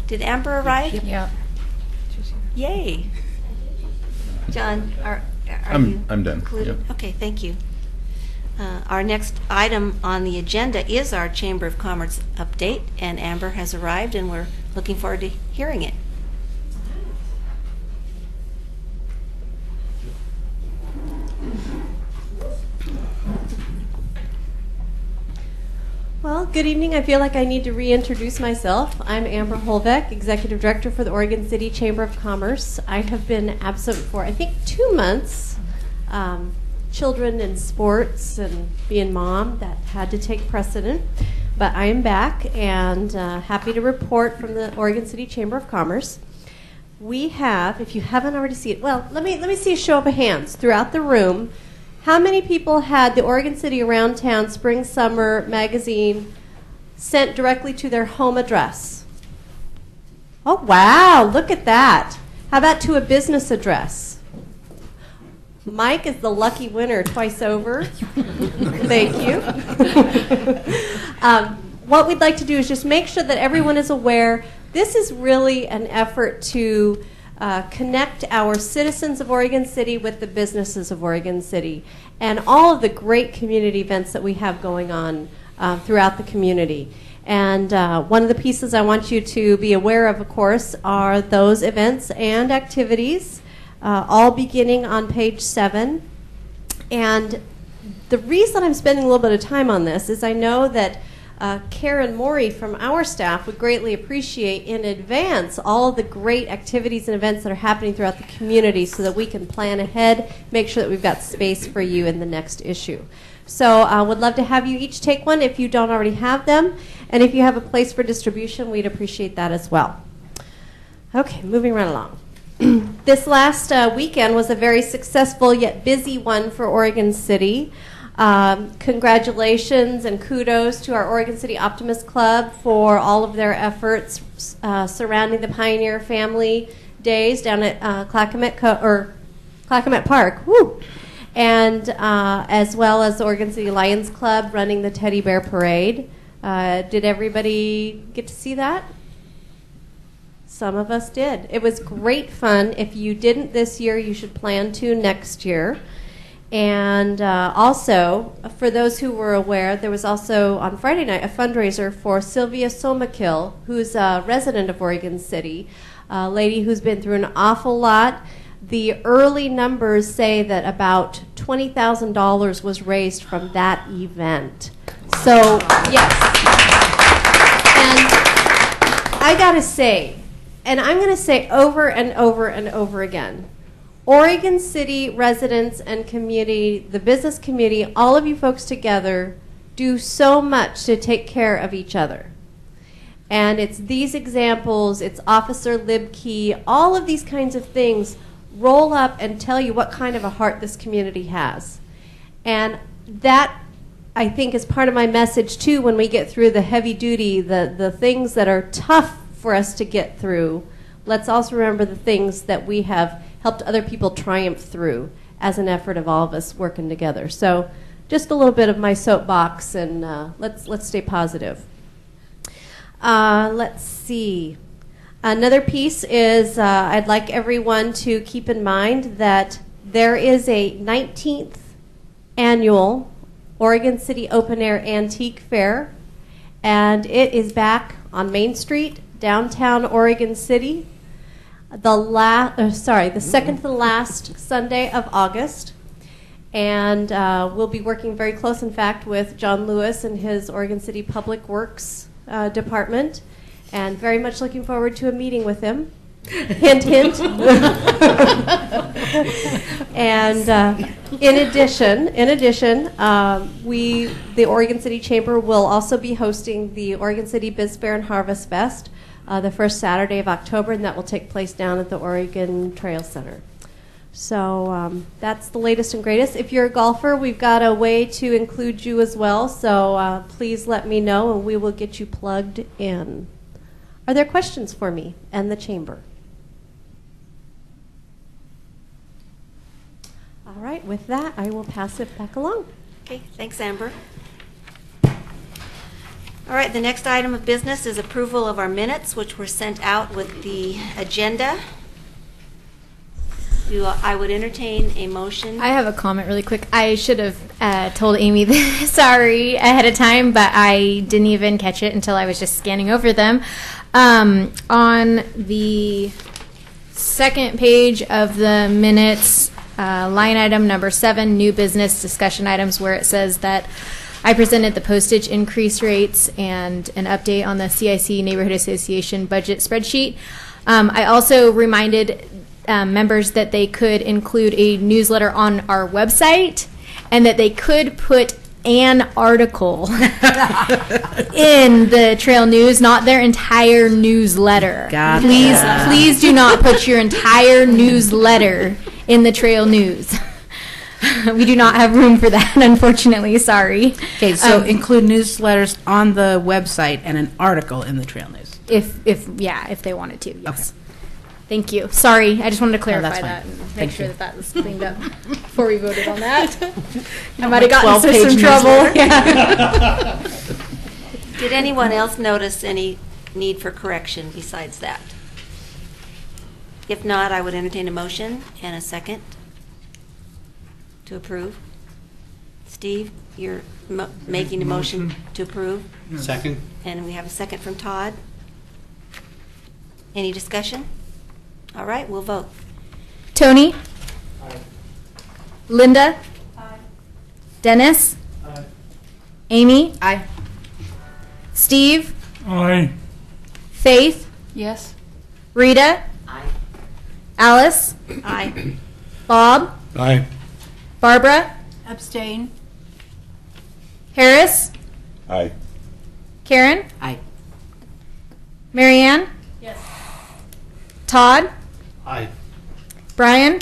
Did Amber arrive? Yeah. Yay. John, are I'm done. included? Yep. Okay, thank you. Our next item on the agenda is our Chamber of Commerce update, and Amber has arrived, and we're looking forward to hearing it. Well, good evening. I feel like I need to reintroduce myself. I'm Amber Holbeck, Executive Director for the Oregon City Chamber of Commerce. I have been absent for, I think, 2 months. Children and sports and being mom, that had to take precedent. But I am back and happy to report from the Oregon City Chamber of Commerce. We have, if you haven't already seen it, well, let me see a show of hands throughout the room. How many people had the Oregon City Around Town Spring Summer magazine sent directly to their home address? Oh, wow, look at that. How about to a business address? Mike is the lucky winner twice over. Thank you. What we'd like to do is just make sure that everyone is aware this is really an effort to connect our citizens of Oregon City with the businesses of Oregon City and all of the great community events that we have going on throughout the community. And one of the pieces I want you to be aware of course, are those events and activities, all beginning on page 7. And the reason I'm spending a little bit of time on this is I know that Karen Morey from our staff would greatly appreciate in advance all the great activities and events that are happening throughout the community so that we can plan ahead, make sure that we've got space for you in the next issue. So I would love to have you each take one if you don't already have them. And if you have a place for distribution, we'd appreciate that as well. Okay, moving right along. This last weekend was a very successful yet busy one for Oregon City. Congratulations and kudos to our Oregon City Optimist Club for all of their efforts surrounding the Pioneer Family Days down at Clackamat Park. Woo! And as well as the Oregon City Lions Club running the Teddy Bear Parade. Did everybody get to see that? Some of us did. It was great fun. If you didn't this year, you should plan to next year. And also, for those who were aware, there was also on Friday night a fundraiser for Sylvia Somakill, who's a resident of Oregon City, a lady who's been through an awful lot. The early numbers say that about $20,000 was raised from that event. So, yes. And I gotta say, and I'm going to say over and over and over again, Oregon City residents and community, the business community, all of you folks together do so much to take care of each other. And it's these examples, it's Officer Libkey, all of these kinds of things roll up and tell you what kind of a heart this community has. And that, I think, is part of my message too when we get through the heavy duty, the things that are tough for us to get through. Let's also remember the things that we have helped other people triumph through as an effort of all of us working together. So just a little bit of my soapbox, and let's stay positive. Let's see. Another piece is I'd like everyone to keep in mind that there is a 19th annual Oregon City Open Air Antique Fair, and it is back on Main Street, downtown Oregon City, the second to the last Sunday of August. And we'll be working very close, in fact, with John Lewis and his Oregon City Public Works department, and very much looking forward to a meeting with him. Hint, hint. And in addition, the Oregon City Chamber will also be hosting the Oregon City Biz Fair and Harvest Fest the first Saturday of October, and that will take place down at the Oregon Trail Center. So that's the latest and greatest. If you're a golfer, we've got a way to include you as well, so please let me know, and we will get you plugged in. Are there questions for me and the Chamber? All right, with that, I will pass it back along. Okay, thanks, Amber. All right, the next item of business is approval of our minutes, which were sent out with the agenda. I would entertain a motion. I have a comment really quick. I should have told Amy this, sorry, ahead of time, but I didn't even catch it until I was just scanning over them. On the second page of the minutes, line item number 7, new business discussion items, where it says that I presented the postage increase rates and an update on the CIC Neighborhood Association budget spreadsheet. I also reminded members that they could include a newsletter on our website and that they could put an article in the Trail News, not their entire newsletter. Gotcha. Please do not put your entire newsletter in the Trail News. We do not have room for that, unfortunately. Sorry. Okay, so include newsletters on the website and an article in the Trail News. If they wanted to, yes. Okay. Thank you. Sorry, I just wanted to clarify that's fine. that and make Thank sure you. that was cleaned up before we voted on that. I might have gotten into some trouble. Yeah. Did anyone else notice any need for correction besides that? If not, I would entertain a motion and a second to approve. Steve, you're making a motion to approve? Second. And we have a second from Todd. Any discussion? All right, we'll vote. Tony? Aye. Linda? Aye. Dennis? Aye. Amy? Aye. Steve? Aye. Faith? Yes. Rita? Aye. Alice? Aye. Bob? Aye. Barbara? Abstain. Harris? Aye. Karen? Aye. Marianne? Yes. Todd? Aye. Brian?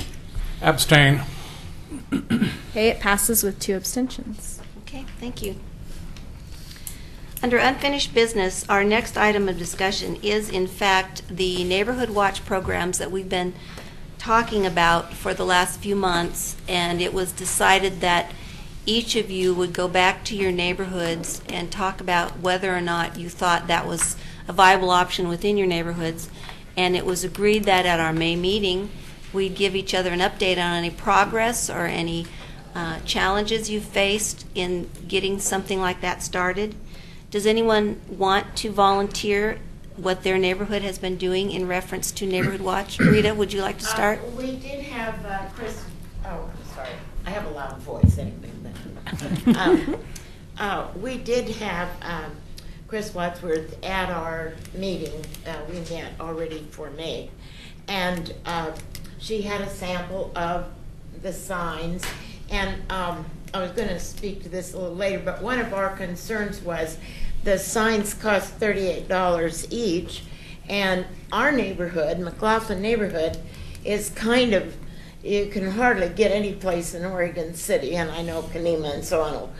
Abstain. Okay, it passes with 2 abstentions. Okay, thank you. Under unfinished business, our next item of discussion is, in fact, the Neighborhood Watch programs that we've been talking about for the last few months, and it was decided that each of you would go back to your neighborhoods and talk about whether or not you thought that was a viable option within your neighborhoods. And it was agreed that at our May meeting, we'd give each other an update on any progress or any challenges you've faced in getting something like that started. Does anyone want to volunteer what their neighborhood has been doing in reference to Neighborhood Watch? Rita, would you like to start? We did have Chris, oh, sorry, I have a loud voice anyway. We did have Chris Wadsworth at our meeting. We met already for May. And she had a sample of the signs. And I was going to speak to this a little later, but one of our concerns was the signs cost $38 each, and our neighborhood, McLaughlin neighborhood, is kind of, you can hardly get any place in Oregon City, and I know Kanema and so on will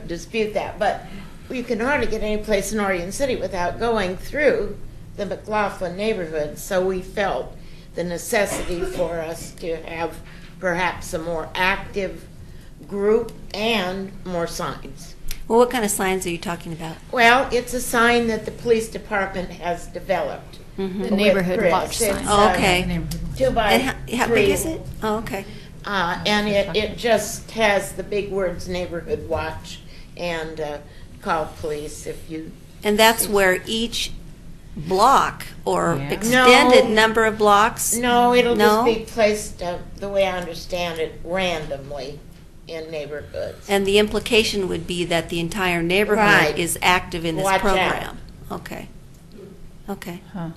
dispute that, but you can hardly get any place in Oregon City without going through the McLaughlin neighborhood, so we felt the necessity for us to have perhaps a more active group and more signs. Well, what kind of signs are you talking about? Well, it's a sign that the police department has developed. Mm-hmm. The Neighborhood Watch sign. Oh, okay. 2 by 3. How big is it? Oh, okay. And it just has the big words Neighborhood Watch and call police if you... And that's where each block or extended number of blocks? No, it'll just be placed, the way I understand it, randomly in neighborhoods. And the implication would be that the entire neighborhood is active in this program. Okay. Okay. Huh.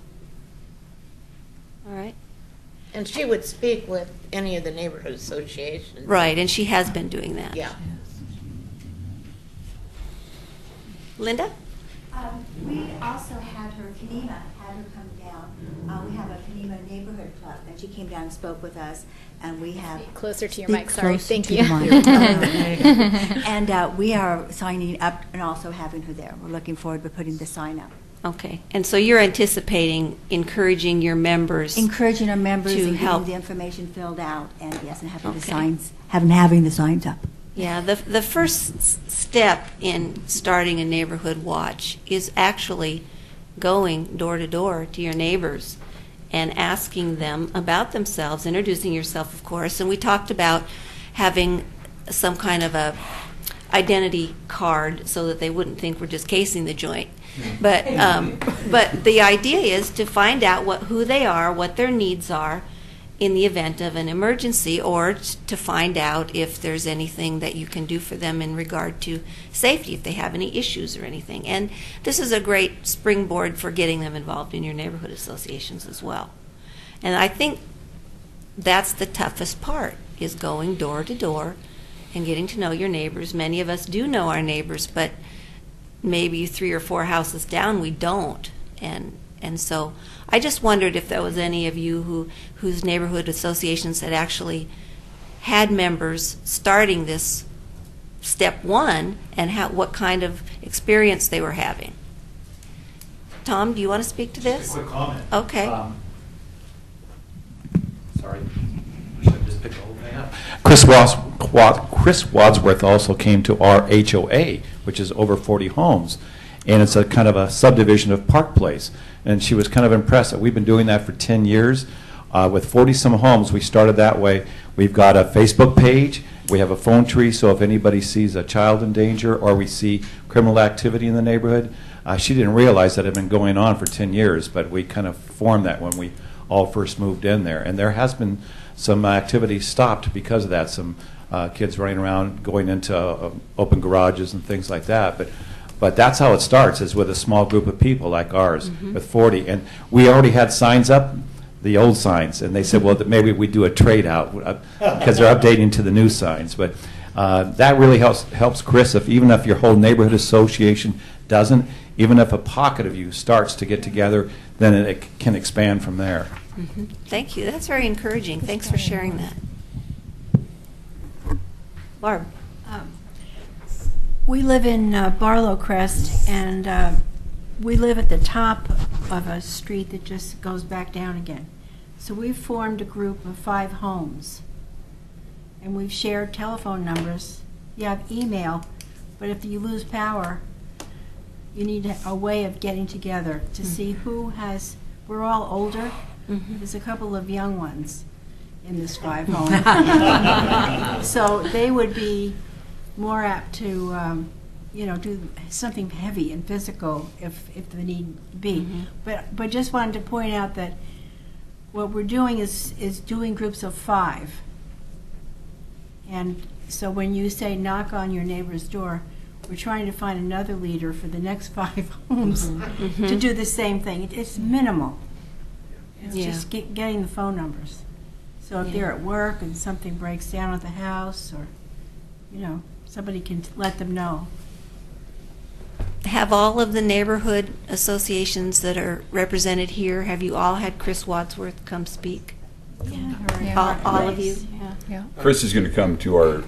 All right. And she would speak with any of the neighborhood associations. Right, and she has been doing that. Yeah. Linda? We also had her, Kanema, had her come down. We have a Kanema neighborhood club, and she came down and spoke with us, and we have... Closer to your mic, sorry. Thank you. And we are signing up and also having her there. We're looking forward to putting the sign up. Okay, and so you're anticipating encouraging your members... Encouraging our members to and help. getting the information filled out, and yes, and having the signs, having the signs up. Yeah, the first step in starting a neighborhood watch is actually going door to door to your neighbors and asking them about themselves, introducing yourself, of course. And we talked about having some kind of a identity card so that they wouldn't think we're just casing the joint. But the idea is to find out who they are, what their needs are, in the event of an emergency, or to find out if there's anything that you can do for them in regard to safety, if they have any issues or anything. And this is a great springboard for getting them involved in your neighborhood associations as well. And I think that's the toughest part, is going door to door and getting to know your neighbors. Many of us do know our neighbors, but maybe 3 or 4 houses down we don't. And so I just wondered if there was any of you whose neighborhood associations had actually had members starting this step 1 and what kind of experience they were having. Tom, do you want to speak to this? Just a quick comment. Okay. Sorry. Should I just pick the whole thing up? Chris Wadsworth also came to our HOA, which is over 40 homes, and it's a kind of a subdivision of Park Place. And she was kind of impressed that we've been doing that for 10 years. With 40-some homes, we started that way. We've got a Facebook page. We have a phone tree, so if anybody sees a child in danger or we see criminal activity in the neighborhood, she didn't realize that had been going on for 10 years, but we kind of formed that when we all first moved in there. And there has been some activity stopped because of that, some kids running around, going into open garages and things like that. But that's how it starts, is with a small group of people like ours, with 40. And we already had signs up, the old signs, and they said, well, maybe we do a trade out, because they're updating to the new signs. But that really helps Chris, even if your whole neighborhood association doesn't, even if a pocket of you starts to get together, then it can expand from there. Thank you. That's very encouraging. Thanks for sharing that. Barb. We live in Barlow Crest, and we live at the top of a street that just goes back down again. So we've formed a group of 5 homes, and we've shared telephone numbers. You have email, but if you lose power, you need a way of getting together to see who has, we're all older. There's a couple of young ones in this 5 homes. So they would be more apt to, do something heavy and physical if the need be. But just wanted to point out that what we're doing is doing groups of 5. And so when you say knock on your neighbor's door, we're trying to find another leader for the next 5 homes to do the same thing. It's minimal. It's just getting the phone numbers. So if they're at work and something breaks down at the house, or, somebody can let them know. Have all of the neighborhood associations that are represented here, have you all had Chris Wadsworth come speak? All of you? Chris is going to come to our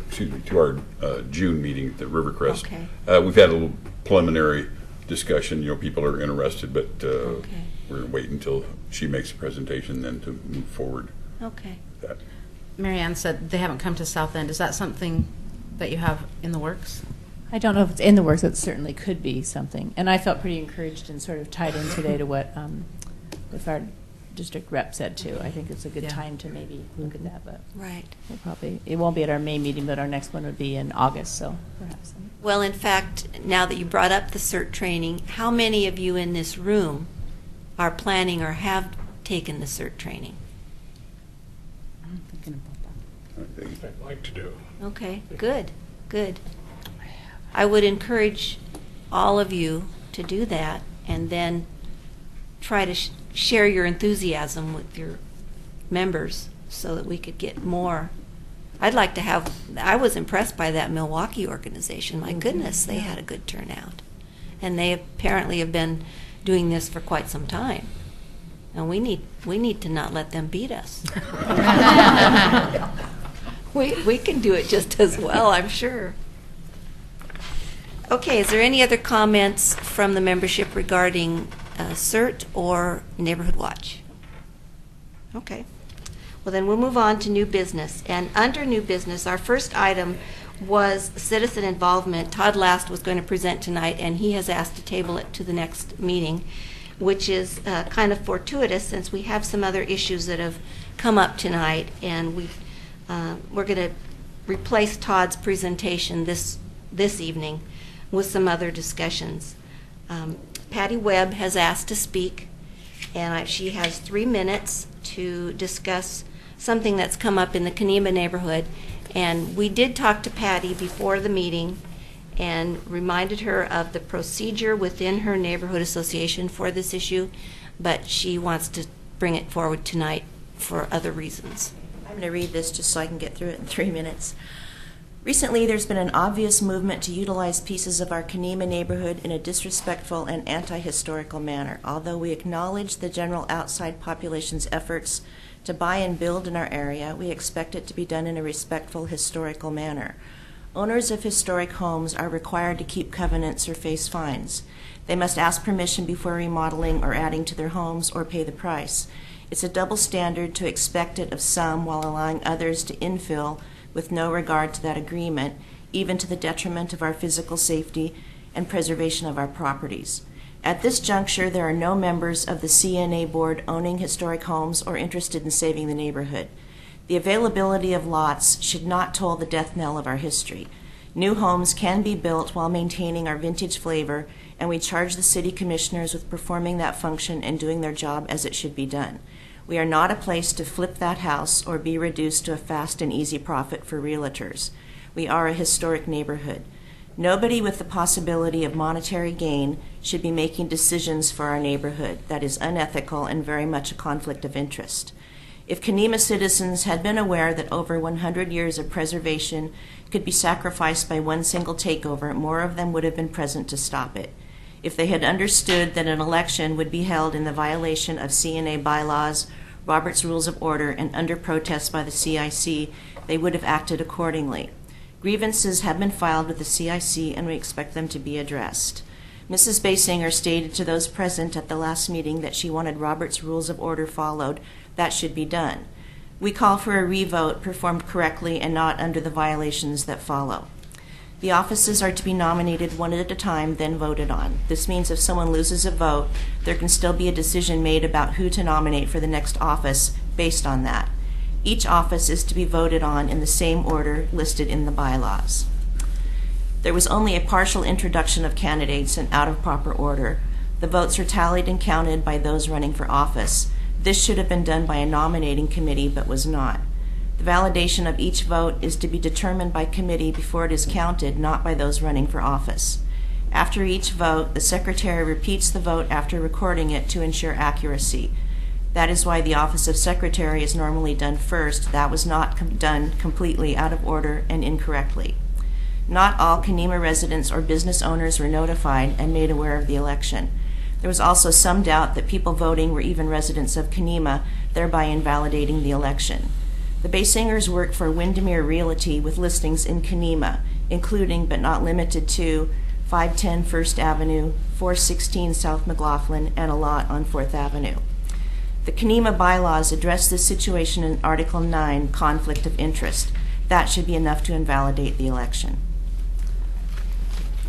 June meeting at the Rivercrest. Okay. We've had a little preliminary discussion. People are interested, but we're going to wait until she makes a presentation then to move forward. Okay. Marianne said they haven't come to South End. Is that something that you have in the works? I don't know if it's in the works. It certainly could be something. And I felt pretty encouraged and sort of tied in today to what our district rep said too. I think it's a good time to maybe look at that. But it won't be at our May meeting, but our next one would be in August. So perhaps. Well, in fact, now that you brought up the CERT training, how many of you in this room are planning or have taken the CERT training? I'm thinking about that. I'd like to do. Okay, good. I would encourage all of you to do that, and then try to share your enthusiasm with your members so that we could get more. I was impressed by that Milwaukee organization. My goodness, they had a good turnout. And they apparently have been doing this for quite some time. And we need to not let them beat us. We can do it just as well, I'm sure. Okay, is there any other comments from the membership regarding CERT or Neighborhood Watch? Okay. Well, then we'll move on to new business. And under new business, our first item was citizen involvement. Todd Last was going to present tonight, and he has asked to table it to the next meeting, which is kind of fortuitous since we have some other issues that have come up tonight, and we're going to replace Todd's presentation this evening with some other discussions. Patty Webb has asked to speak, and she has 3 minutes to discuss something that's come up in the Kenema neighborhood. And we did talk to Patty before the meeting and reminded her of the procedure within her neighborhood association for this issue, but she wants to bring it forward tonight for other reasons. I'm going to read this just so I can get through it in 3 minutes. Recently, there's been an obvious movement to utilize pieces of our Kenema neighborhood in a disrespectful and anti-historical manner. Although we acknowledge the general outside population's efforts to buy and build in our area, we expect it to be done in a respectful, historical manner. Owners of historic homes are required to keep covenants or face fines. They must ask permission before remodeling or adding to their homes or pay the price. It's a double standard to expect it of some while allowing others to infill with no regard to that agreement, even to the detriment of our physical safety and preservation of our properties. At this juncture, there are no members of the CNA board owning historic homes or interested in saving the neighborhood. The availability of lots should not toll the death knell of our history. New homes can be built while maintaining our vintage flavor, and we charge the city commissioners with performing that function and doing their job as it should be done. We are not a place to flip that house or be reduced to a fast and easy profit for realtors. We are a historic neighborhood. Nobody with the possibility of monetary gain should be making decisions for our neighborhood. That is unethical and very much a conflict of interest. If Kenema citizens had been aware that over 100 years of preservation could be sacrificed by one single takeover, more of them would have been present to stop it. If they had understood that an election would be held in the violation of CNA bylaws, Robert's Rules of Order and under protest by the CIC, they would have acted accordingly. Grievances have been filed with the CIC, and we expect them to be addressed. Mrs. Basinger stated to those present at the last meeting that she wanted Robert's Rules of Order followed. That should be done. We call for a revote performed correctly and not under the violations that follow. The offices are to be nominated one at a time, then voted on. This means if someone loses a vote, there can still be a decision made about who to nominate for the next office based on that. Each office is to be voted on in the same order listed in the bylaws. There was only a partial introduction of candidates and out of proper order. The votes are tallied and counted by those running for office. This should have been done by a nominating committee, but was not. The validation of each vote is to be determined by committee before it is counted, not by those running for office. After each vote, the secretary repeats the vote after recording it to ensure accuracy. That is why the office of secretary is normally done first. That was not done completely out of order and incorrectly. Not all Kenema residents or business owners were notified and made aware of the election. There was also some doubt that people voting were even residents of Kenema, thereby invalidating the election. The Basingers work for Windermere Realty with listings in Kenema, including but not limited to 510 First Avenue, 416 South McLaughlin, and a lot on 4th Avenue. The Kenema bylaws address this situation in Article 9, Conflict of Interest. That should be enough to invalidate the election.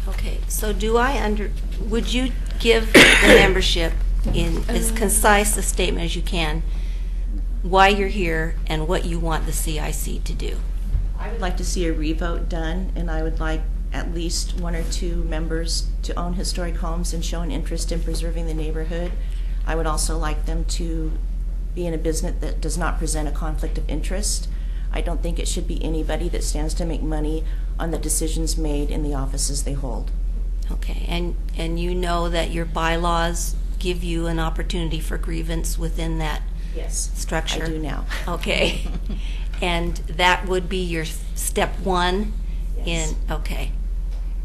Okay, so would you give the membership in as concise a statement as you can why you're here and what you want the CIC to do? I would like to see a revote done, and I would like at least 1 or 2 members to own historic homes and show an interest in preserving the neighborhood. I would also like them to be in a business that does not present a conflict of interest. I don't think it should be anybody that stands to make money on the decisions made in the offices they hold. Okay, and you know that your bylaws give you an opportunity for grievance within that structure? I do now. Okay. And that would be your step 1 Yes. okay.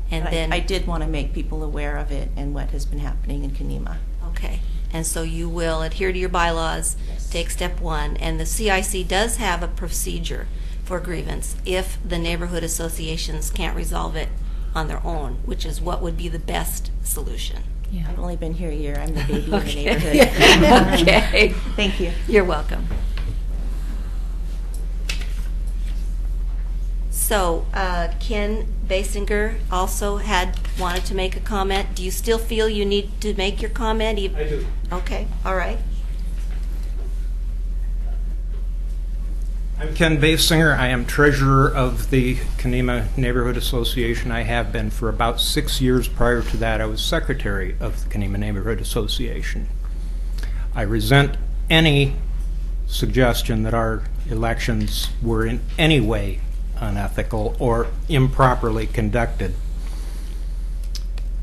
And But then I did want to make people aware of it and what has been happening in Kenema. Okay. And so you will adhere to your bylaws, take step 1, and the CIC does have a procedure for grievance if the neighborhood associations can't resolve it on their own, which is what would be the best solution. Yeah. I've only been here a year. I'm the baby in the Okay. neighborhood. Okay. Thank you. You're welcome. So Ken Basinger also wanted to make a comment. Do you still feel you need to make your comment? I do. Okay, all right. I'm Ken Basinger. I am treasurer of the Kenema Neighborhood Association. I have been for about 6 years. Prior to that, I was secretary of the Kenema Neighborhood Association. I resent any suggestion that our elections were in any way unethical or improperly conducted.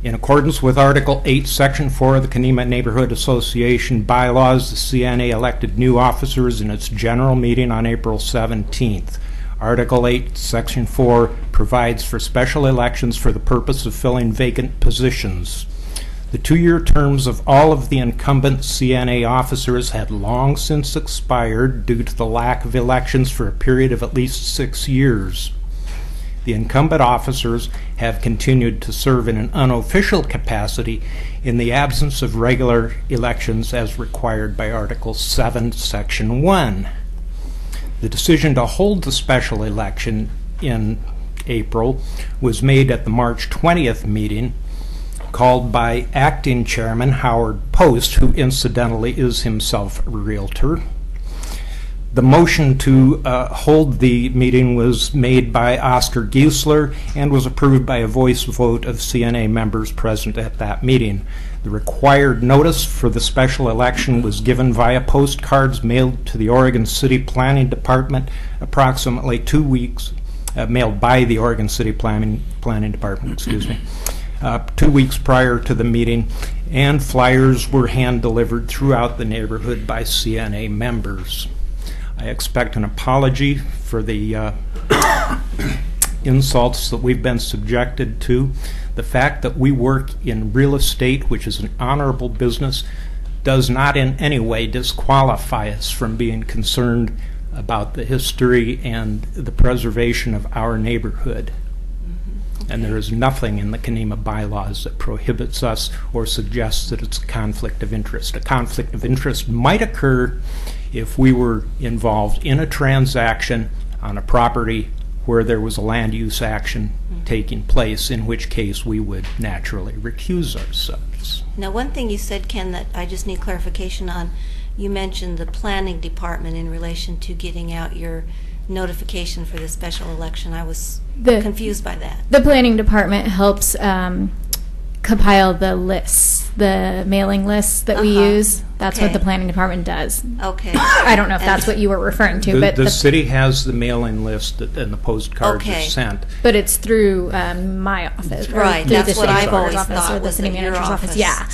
In accordance with Article 8, Section 4 of the Kenema Neighborhood Association bylaws, the CNA elected new officers in its general meeting on April 17th. Article 8, Section 4 provides for special elections for the purpose of filling vacant positions. The 2-year terms of all of the incumbent CNA officers had long since expired due to the lack of elections for a period of at least 6 years. The incumbent officers have continued to serve in an unofficial capacity in the absence of regular elections as required by Article 7, Section 1. The decision to hold the special election in April was made at the March 20th meeting, called by acting chairman Howard Post, who incidentally is himself a realtor. The motion to hold the meeting was made by Oscar Giesler and was approved by a voice vote of CNA members present at that meeting. The required notice for the special election was given via postcards mailed to the Oregon City Planning Department approximately 2 weeks, mailed by the Oregon City Planning Department, 2 weeks prior to the meeting, and flyers were hand-delivered throughout the neighborhood by CNA members. I expect an apology for the insults that we've been subjected to. The fact that we work in real estate, which is an honorable business, does not in any way disqualify us from being concerned about the history and the preservation of our neighborhood. And there is nothing in the Kenema bylaws that prohibits us or suggests that it's a conflict of interest. A conflict of interest might occur if we were involved in a transaction on a property where there was a land use action taking place, in which case we would naturally recuse ourselves. Now, one thing you said, Ken, that I just need clarification on, you mentioned the planning department in relation to getting out your notification for the special election. I was confused by that. The planning department helps compile the lists, the mailing lists that we use. That's what the planning department does. Okay. I don't know if that's what you were referring to, but the city has the mailing list and the postcards are sent. But it's through my office, right? That's what I've always thought, or the city manager's office. Yeah,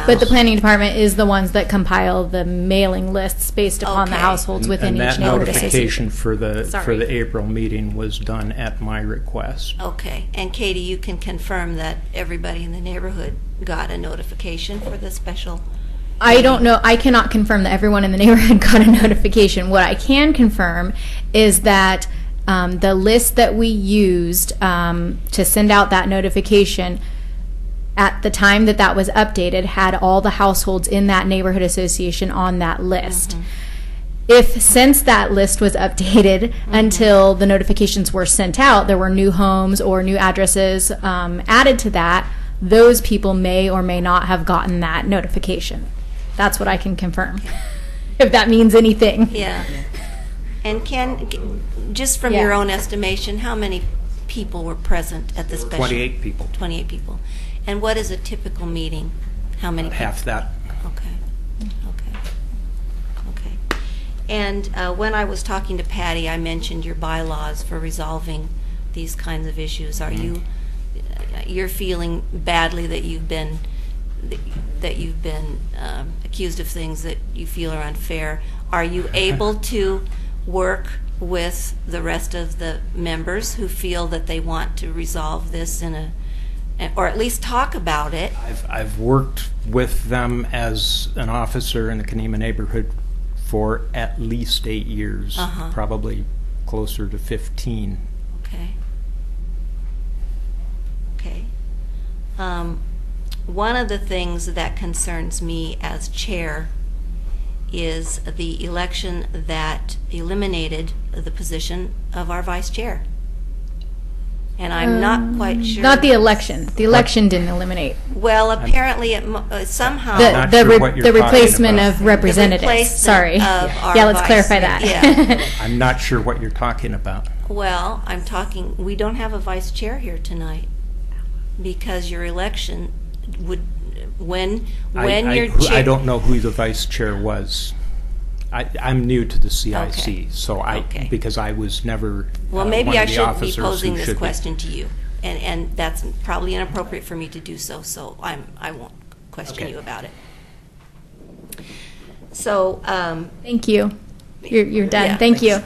but the planning department is the ones that compile the mailing lists based upon the households within each neighborhood association. And that notification for the April meeting was done at my request. Okay, and Katie, you can confirm that everybody in the neighborhood got a notification for the special. I don't know. I cannot confirm that everyone in the neighborhood got a notification. What I can confirm is that the list that we used to send out that notification at the time that that was updated had all the households in that neighborhood association on that list. If since that list was updated until the notifications were sent out, there were new homes or new addresses added to that, those people may or may not have gotten that notification. That's what I can confirm, if that means anything. Yeah. And Ken, just from your own estimation, how many people were present at the special? 28 people. 28 people. And what is a typical meeting? How many people? Half that. Okay. And when I was talking to Patty, I mentioned your bylaws for resolving these kinds of issues. Are you're feeling badly that you've been accused of things that you feel are unfair? Are you able to work with the rest of the members who feel that they want to resolve this or at least talk about it? I've worked with them as an officer in the Kenema neighborhood for at least 8 years, probably closer to 15. Okay. One of the things that concerns me as chair is the election that eliminated the position of our vice chair. And I'm not quite sure. Not the election. The election didn't eliminate. Well, apparently it somehow. The replacement of representatives. Sorry. Yeah, let's clarify that. Yeah. I'm not sure what you're talking about. Well, we don't have a vice chair here tonight because your election would, when your chair. I don't know who the vice chair was. I'm new to the CIC, so because I was never. Well, maybe I shouldn't be posing this question to you, and that's probably inappropriate for me to do so. So I won't question you about it. So. Thank you. You're done. Yeah, Thank you.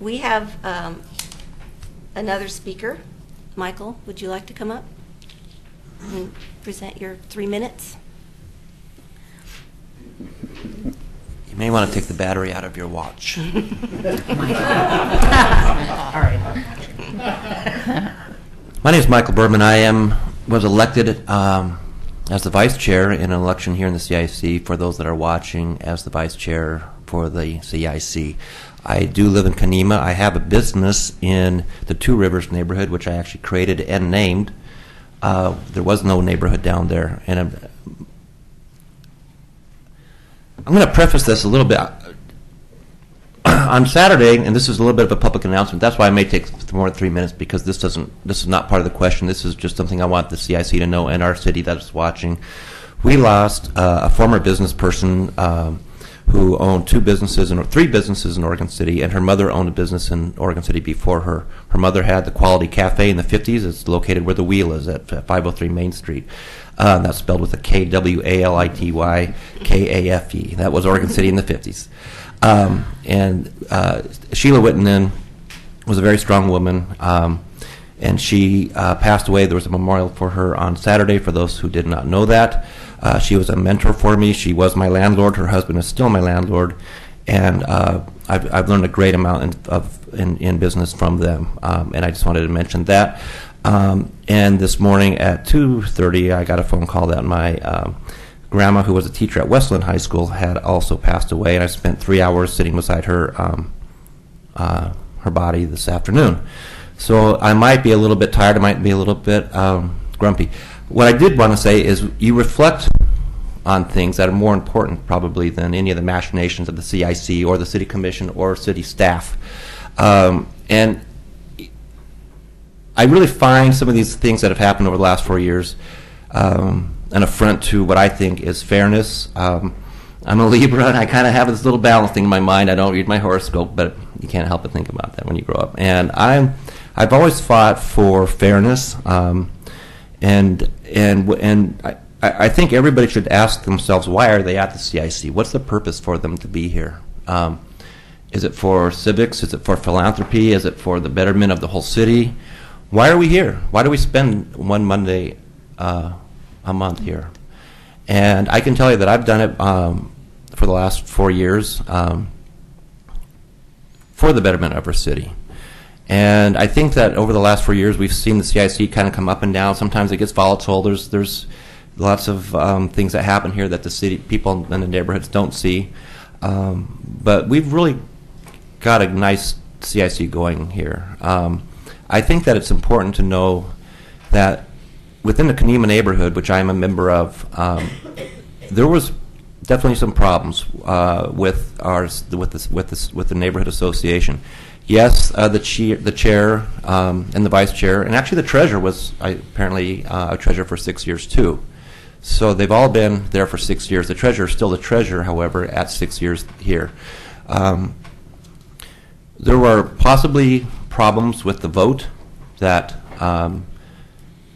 We have another speaker. Michael, would you like to come up and present your 3 minutes? You may want to take the battery out of your watch. All right. My name is Michael Berman. I was elected as the vice chair in an election here in the CIC, for those that are watching, as the vice chair for the CIC. I do live in Kenema. I have a business in the Two Rivers neighborhood, which I actually created and named. There was no neighborhood down there. And I'm going to preface this a little bit. On Saturday, and this is a little bit of a public announcement, that's why I may take more than 3 minutes, because this is not part of the question. This is just something I want the CIC to know, and our city that's watching. We lost a former business person who owned 3 businesses in Oregon City, and her mother owned a business in Oregon City before her. Her mother had the Quality Cafe in the 50s. It's located where the Wheel is at 503 Main Street. That's spelled with a Kwality Kafe. That was Oregon City in the 50s. And Sheila Wittenden was a very strong woman, and she passed away. There was a memorial for her on Saturday, for those who did not know that. She was a mentor for me. She was my landlord. Her husband is still my landlord, and I've learned a great amount in business from them, and I just wanted to mention that. And this morning at 2:30, I got a phone call that my grandma, who was a teacher at Westland High School, had also passed away, and I spent 3 hours sitting beside her her body this afternoon. So I might be a little bit tired. I might be a little bit grumpy. What I did want to say is you reflect on things that are more important probably than any of the machinations of the CIC or the City Commission or city staff. And I really find some of these things that have happened over the last 4 years an affront to what I think is fairness. I'm a Libra, and I kind of have this little balance thing in my mind. I don't read my horoscope, but you can't help but think about that when you grow up. And I've always fought for fairness, and I think everybody should ask themselves, why are they at the CIC? What's the purpose for them to be here? Is it for civics? Is it for philanthropy? Is it for the betterment of the whole city? Why are we here? Why do we spend one Monday a month here? And I can tell you that I've done it for the last 4 years for the betterment of our city. And I think that over the last 4 years, we've seen the CIC kind of come up and down. Sometimes it gets volatile. There's lots of things that happen here that the city people in the neighborhoods don't see. But we've really got a nice CIC going here. I think that it's important to know that within the Conema neighborhood, which I'm a member of, there was definitely some problems with the neighborhood association. Yes, the chair and the vice chair, and actually the treasurer was apparently a treasurer for 6 years too. So they've all been there for 6 years. The treasurer is still the treasurer, however, at 6 years here. There were possibly problems with the vote that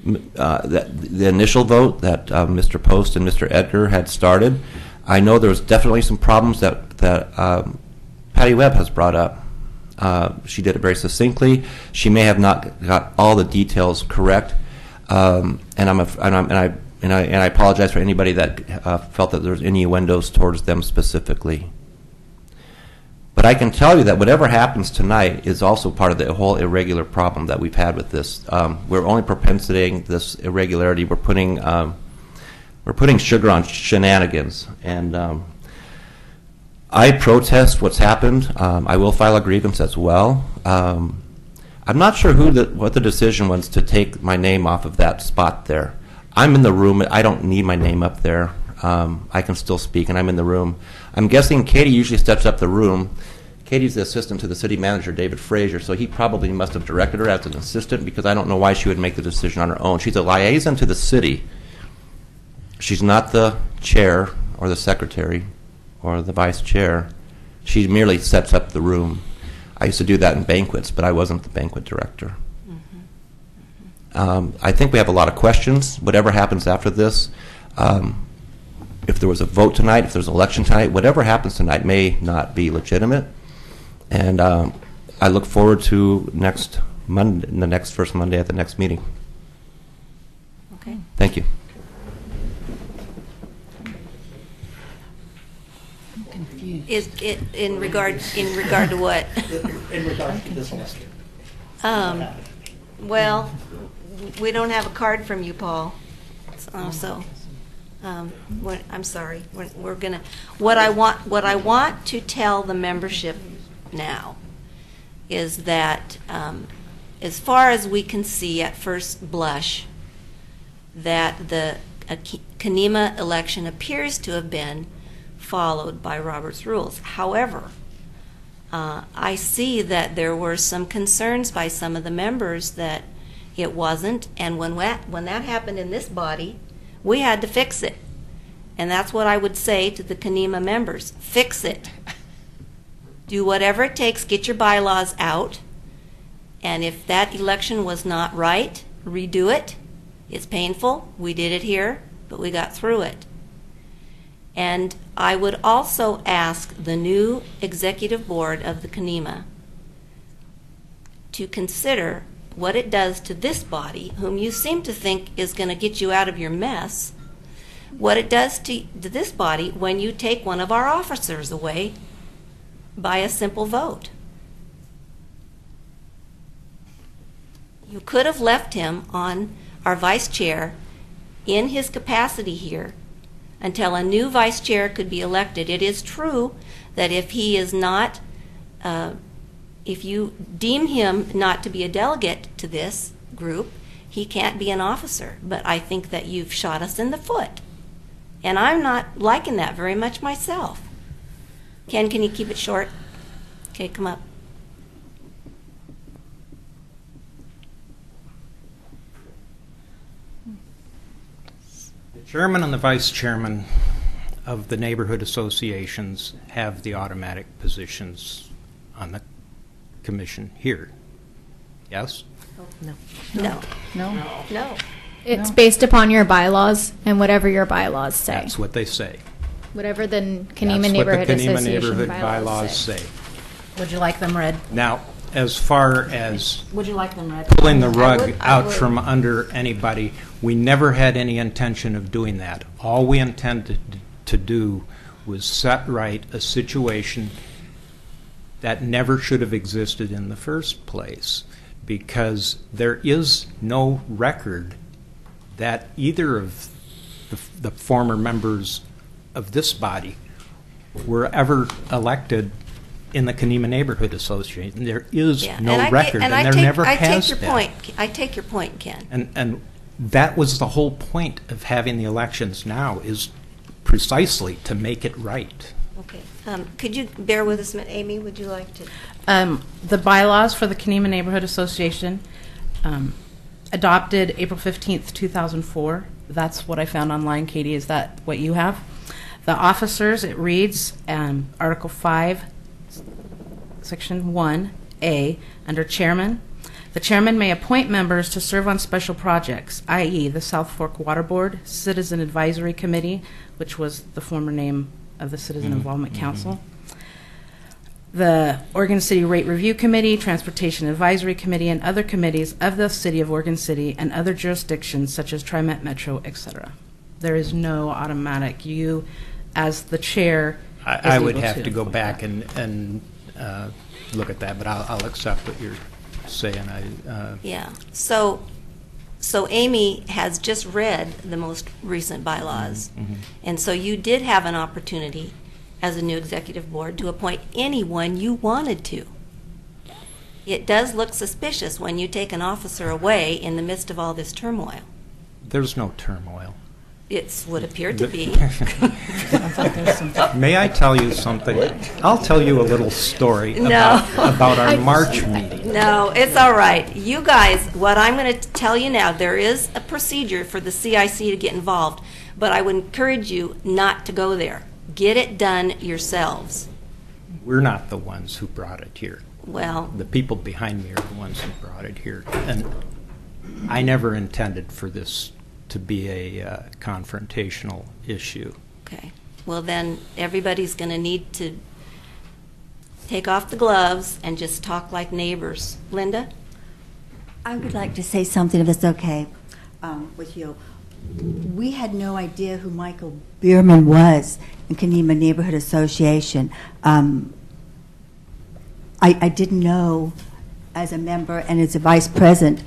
the initial vote that Mr. Post and Mr. Edgar had started. I know there was definitely some problems that Patty Webb has brought up. She did it very succinctly. She may have not got all the details correct, and I apologize for anybody that felt that there was innuendos towards them specifically. But I can tell you that whatever happens tonight is also part of the whole irregular problem that we've had with this. We're only propensitating this irregularity. We're putting sugar on shenanigans, and I protest what's happened. I will file a grievance as well. I'm not sure what the decision was to take my name off of that spot there. I'm in the room. I don't need my name up there. I can still speak, and I'm in the room. I'm guessing Katie usually steps up the room. Katie's the assistant to the city manager, David Frazier, so he probably must have directed her as an assistant, because I don't know why she would make the decision on her own. She's a liaison to the city. She's not the chair or the secretary or the vice chair. She merely sets up the room. I used to do that in banquets, but I wasn't the banquet director. I think we have a lot of questions. Whatever happens after this, if there was a vote tonight, if there's an election tonight, whatever happens tonight may not be legitimate. And I look forward to next Monday, the first Monday at the next meeting. Okay. Thank you. I'm confused. Is it in regard to what? In regard to this list. Well, we don't have a card from you, Paul. I'm sorry. We're gonna. What I want to tell the membership now is that, as far as we can see at first blush, that the Conema election appears to have been followed by Robert's rules. However, I see that there were some concerns by some of the members that it wasn't, and when that happened in this body, we had to fix it. And that's what I would say to the Conema members. Fix it. Do whatever it takes, get your bylaws out, and if that election was not right, redo it. It's painful. We did it here, but we got through it. And I would also ask the new executive board of the Conema to consider what it does to this body, whom you seem to think is going to get you out of your mess, what it does to this body when you take one of our officers away by a simple vote. You could have left him on our vice chair in his capacity here until a new vice chair could be elected. It is true that if he is not, if you deem him not to be a delegate to this group, he can't be an officer. But I think that you've shot us in the foot. And I'm not liking that very much myself. Ken, can you keep it short? Okay, come up. The chairman and the vice chairman of the neighborhood associations have the automatic positions on the commission here. Yes? No. No. No. No. It's based upon your bylaws and whatever your bylaws say. That's what they say. Whatever the Kenema That's what the Neighborhood Kenema Association neighborhood bylaws say. say. Would you like them read? Now, as far as Would you like them read? pulling the rug I out would. from under anybody, we never had any intention of doing that. All we intended to do was set right a situation that never should have existed in the first place, because there is no record that either of the former members of this body were ever elected in the Kenema Neighborhood Association. There is no record, and there never has been. I take your point, Ken. And that was the whole point of having the elections now, is precisely to make it right. Okay. Could you bear with us a minute? Amy, would you like to? The bylaws for the Kenema Neighborhood Association adopted April 15th, 2004. That's what I found online. Katie, is that what you have? The officers, it reads, Article 5, Section 1A, under Chairman. The chairman may appoint members to serve on special projects, i.e. the South Fork Water Board, Citizen Advisory Committee, which was the former name of the Citizen Involvement Council, the Oregon City Rate Review Committee, Transportation Advisory Committee, and other committees of the City of Oregon City and other jurisdictions such as TriMet Metro, etc. There is no automatic. You, as the chair, I would have to go back and look at that, but I'll accept what you're saying. Yeah. So Amy has just read the most recent bylaws, and so you did have an opportunity as a new executive board to appoint anyone you wanted to. It does look suspicious when you take an officer away in the midst of all this turmoil. There's no turmoil. It would appear to be. May I tell you something? I'll tell you a little story about our March meeting. No, it's all right. You guys, what I'm going to tell you now, there is a procedure for the CIC to get involved, but I would encourage you not to go there. Get it done yourselves. We're not the ones who brought it here. Well, the people behind me are the ones who brought it here. And I never intended for this to be a confrontational issue. Okay. Well, then everybody's going to need to take off the gloves and just talk like neighbors. Linda? I would like to say something, if it's okay with you. We had no idea who Michael Bierman was in Kenema Neighborhood Association. I didn't know as a member and as a vice president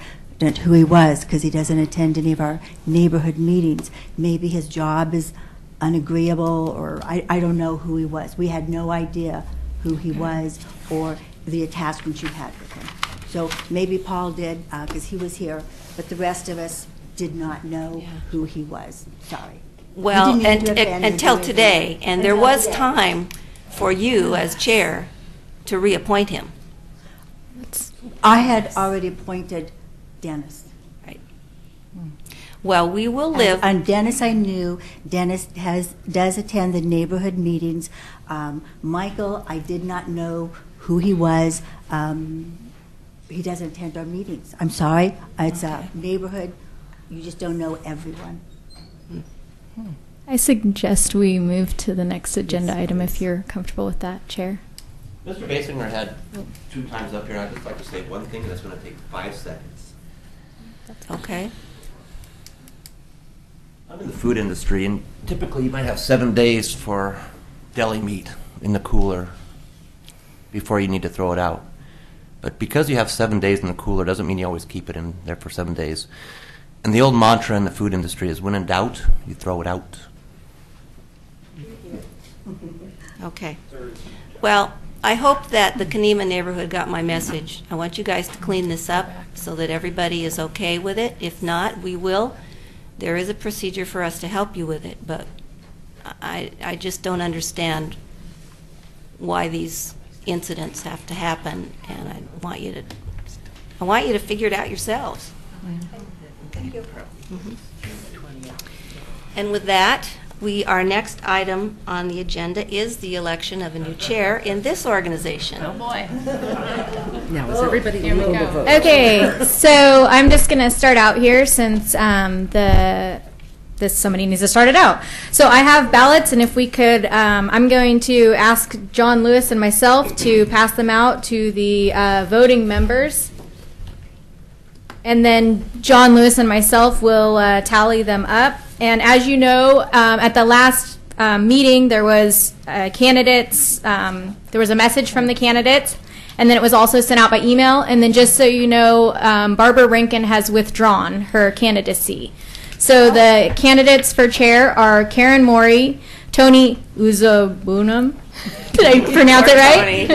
who he was, because he doesn't attend any of our neighborhood meetings. Maybe his job is unagreeable, or I don't know who he was. We had no idea who he was or the attachment you had with him. So maybe Paul did, because he was here, but the rest of us did not know who he was. Sorry. Well, until today, and there was time for you as chair to reappoint him. I had already appointed Dennis. Right. Well, we will live. And Dennis, I knew. Dennis does attend the neighborhood meetings. Michael, I did not know who he was. He doesn't attend our meetings. I'm sorry. It's a neighborhood. You just don't know everyone. I suggest we move to the next agenda item if you're comfortable with that, Chair. Mr. Basinger had 2 times up here. I'd just like to say one thing that's going to take 5 seconds. Okay. I'm in the food industry, and typically you might have 7 days for deli meat in the cooler before you need to throw it out. But because you have 7 days in the cooler doesn't mean you always keep it in there for 7 days. And the old mantra in the food industry is, when in doubt, you throw it out. Okay. Well, I hope that the Kanema neighborhood got my message. I want you guys to clean this up so that everybody is okay with it. If not, we will. There is a procedure for us to help you with it, but I just don't understand why these incidents have to happen, and I want you to figure it out yourselves. Thank you. And with that, our next item on the agenda is the election of a new chair in this organization. Oh boy. Now, is everybody Here we able to go. vote? Okay, so I'm just going to start out here since somebody needs to start it out. So I have ballots, and if we could, I'm going to ask John Lewis and myself to pass them out to the voting members. And then John Lewis and myself will tally them up. And as you know, at the last meeting, there was candidates. There was a message from the candidates, and then it was also sent out by email. And then just so you know, Barbara Rankin has withdrawn her candidacy. So the candidates for chair are Karen Morey, Tony Uzobunam, did I pronounce it right?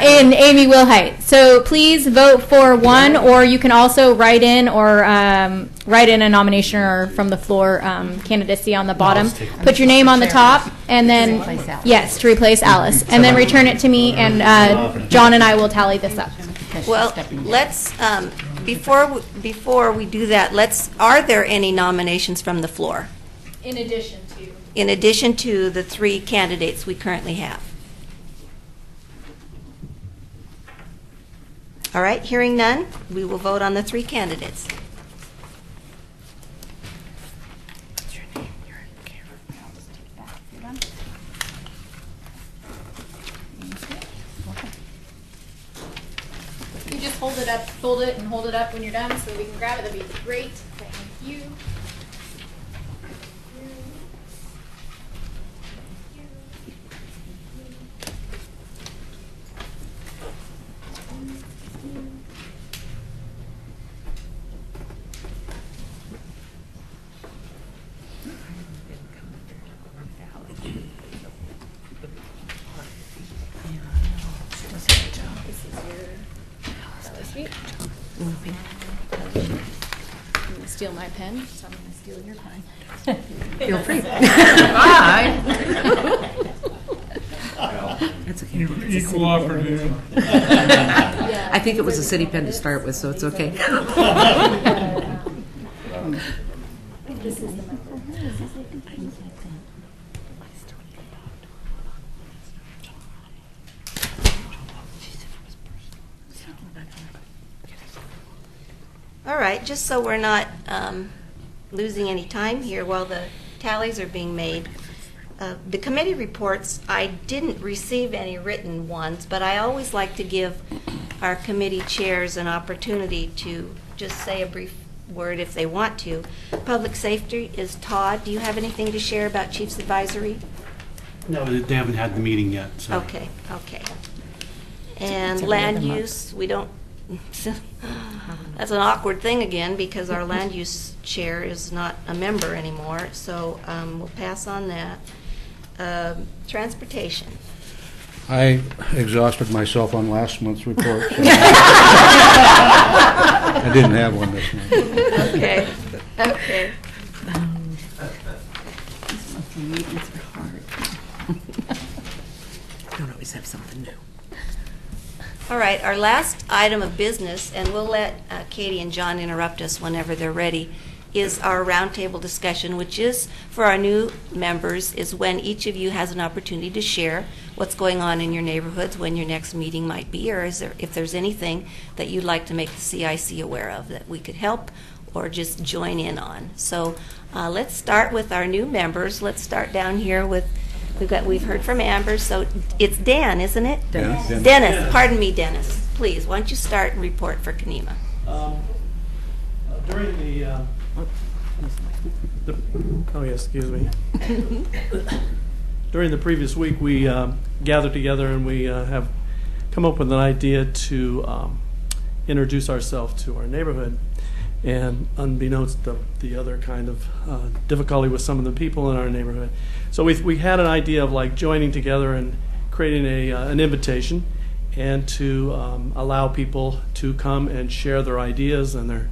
And Amy Wilhite. So please vote for one, or you can also write in a nomination or from the floor candidacy on the bottom. Put your name on the top, and then yes, to replace Alice, and then return it to me, and John and I will tally this up. Well, let's before we do that, are there any nominations from the floor? In addition to the 3 candidates we currently have. All right, hearing none, we will vote on the 3 candidates. What's your name? You just hold it up, fold it, and hold it up when you're done so we can grab it. That'd be great. Thank you. I'm going to steal my pen, so I'm going to steal your pen. Feel free. Bye. That's okay. Equal opportunity. I think it was a city pen to start with, so it's okay. This is the All right, just so we're not losing any time here while the tallies are being made, the committee reports, I didn't receive any written ones, but I always like to give our committee chairs an opportunity to just say a brief word if they want to. Public safety is Todd. Do you have anything to share about Chiefs Advisory? No, they haven't had the meeting yet. So. Okay. And land use, we don't. That's an awkward thing again because our land use chair is not a member anymore, so we'll pass on that. Transportation. I exhausted myself on last month's report. So I didn't have one this month. Okay. Don't always have something new. All right, our last item of business, and we'll let Katie and John interrupt us whenever they're ready, is our roundtable discussion, which is, for our new members, is when each of you has an opportunity to share what's going on in your neighborhoods, when your next meeting might be, or if there's anything that you'd like to make the CIC aware of that we could help or just join in on. So let's start with our new members. Let's start down here with We've heard from Amber, so it's Dan, isn't it? Dennis. Dennis. Dennis. Pardon me, Dennis. Please, why don't you start and report for Kenema? During oh yes, excuse me. During the previous week, we gathered together and we have come up with an idea to introduce ourselves to our neighborhood. And unbeknownst to the other kind of difficulty with some of the people in our neighborhood. So we had an idea of like joining together and creating an invitation and to allow people to come and share their ideas and their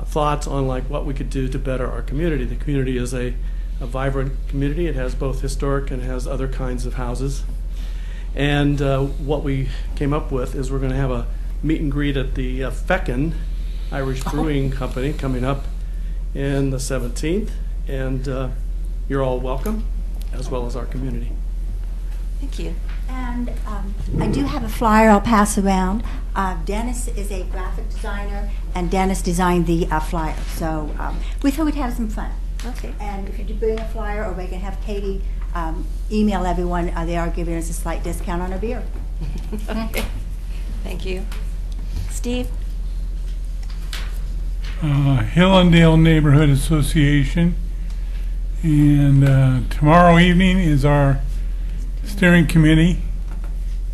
thoughts on like what we could do to better our community. The community is a vibrant community. It has both historic and has other kinds of houses. And what we came up with is we're going to have a meet and greet at the Feckin Irish Brewing Company coming up in the 17th, and you're all welcome, as well as our community. Thank you. And I do have a flyer I'll pass around. Dennis is a graphic designer, and Dennis designed the flyer. So we thought we'd have some fun. Okay. And if you do bring a flyer, or we can have Katie email everyone, they are giving us a slight discount on a beer. Okay. Thank you. Steve? Hillendale Neighborhood Association, and tomorrow evening is our steering committee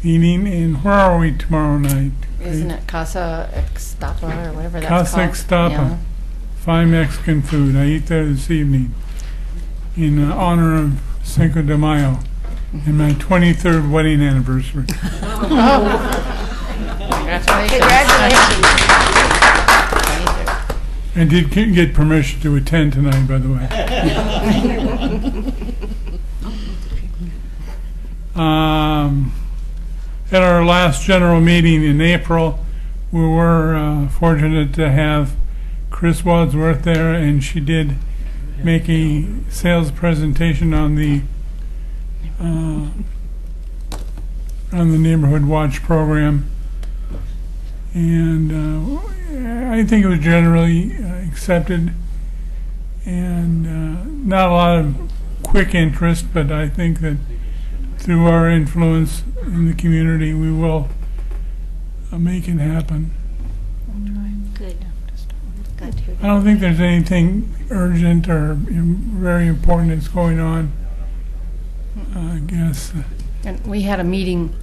meeting. And where are we tomorrow night? Isn't it Casa Ixtapa or whatever that's Casa called? Ixtapa. Yeah. Fine Mexican food. I eat there this evening in honor of Cinco de Mayo and my 23rd wedding anniversary. Congratulations. I did get permission to attend tonight, by the way. At our last general meeting in April, we were fortunate to have Chris Wadsworth there, and she did make a sales presentation on the Neighborhood Watch program. And I think it was generally accepted, and not a lot of quick interest, but I think that through our influence in the community, we will make it happen. Good. I don't think there's anything urgent or very important that's going on, I guess. And we had a meeting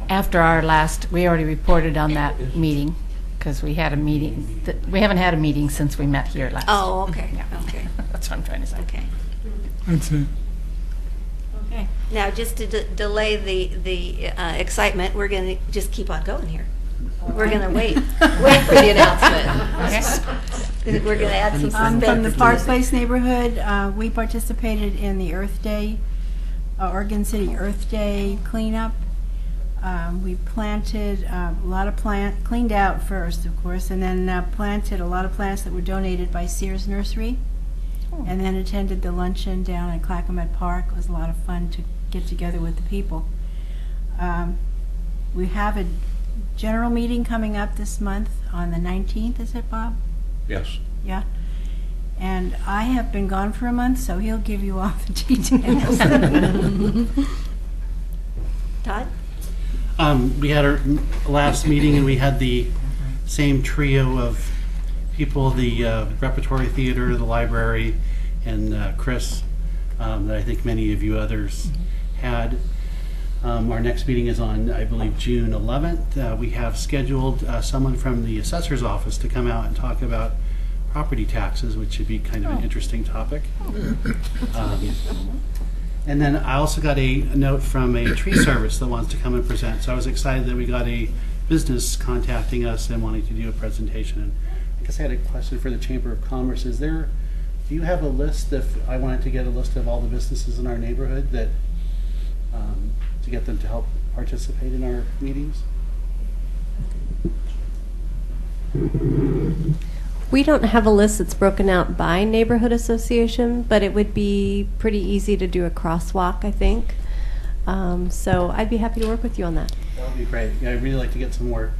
after our last, we already reported on that meeting, because we had a meeting, we haven't had a meeting since we met here last. Oh, okay. Yeah. Okay. That's what I'm trying to say. Okay. That's it. Okay. Now, just to delay the excitement, we're going to just keep on going here. We're going to wait for the announcement. We're going to add some suspense. From the Park Place neighborhood, we participated in the Earth Day, Oregon City Earth Day cleanup. We planted a lot of cleaned out first, of course, and then planted a lot of plants that were donated by Sears Nursery. And then attended the luncheon down at Clackamas Park. It was a lot of fun to get together with the people. We have a general meeting coming up this month on the 19th, is it, Bob? Yes. Yeah. And I have been gone for a month, so he'll give you all the details. Todd? We had our last meeting, and we had the same trio of people, the Repertory Theater, the library, and Chris, that I think many of you others had. Our next meeting is on, I believe, June 11th. We have scheduled someone from the assessor's office to come out and talk about property taxes, which should be kind of an interesting topic. And then I also got a note from a tree service that wants to come and present. So I was excited that we got a business contacting us and wanting to do a presentation. And I guess I had a question for the Chamber of Commerce. Do you have a list, if I wanted to get a list of all the businesses in our neighborhood that, to get them to help participate in our meetings? We don't have a list that's broken out by neighborhood association, but it would be pretty easy to do a crosswalk, I think. So I'd be happy to work with you on that. That would be great. Yeah, I'd really like to get some more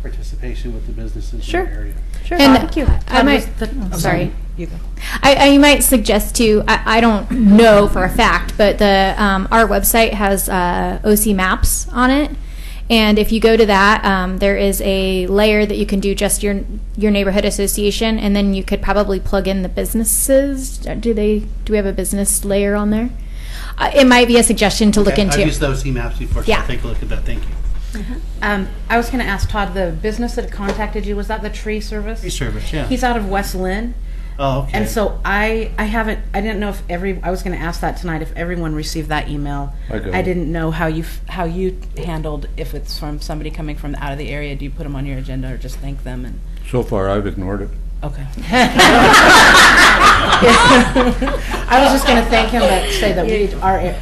participation with the businesses Sure. in the area. Sure. And Thank you. I might, sorry. you go. I might suggest too, I don't know for a fact, but the our website has OC Maps on it. And if you go to that, there is a layer that you can do just your neighborhood association, and then you could probably plug in the businesses. Do we have a business layer on there? It might be a suggestion to look into. I've used those e-maps before, so I'll take a look at that. Thank you. I was going to ask Todd, the business that contacted you, was that the tree service? Tree service, yeah. He's out of West Lynn. Oh, okay. And so I didn't know if I was going to ask that tonight, if everyone received that email. I didn't know how you handled, if it's from somebody coming from out of the area, do you put them on your agenda or just thank them? And So far, I've ignored it. okay. I was just going to thank him, but say that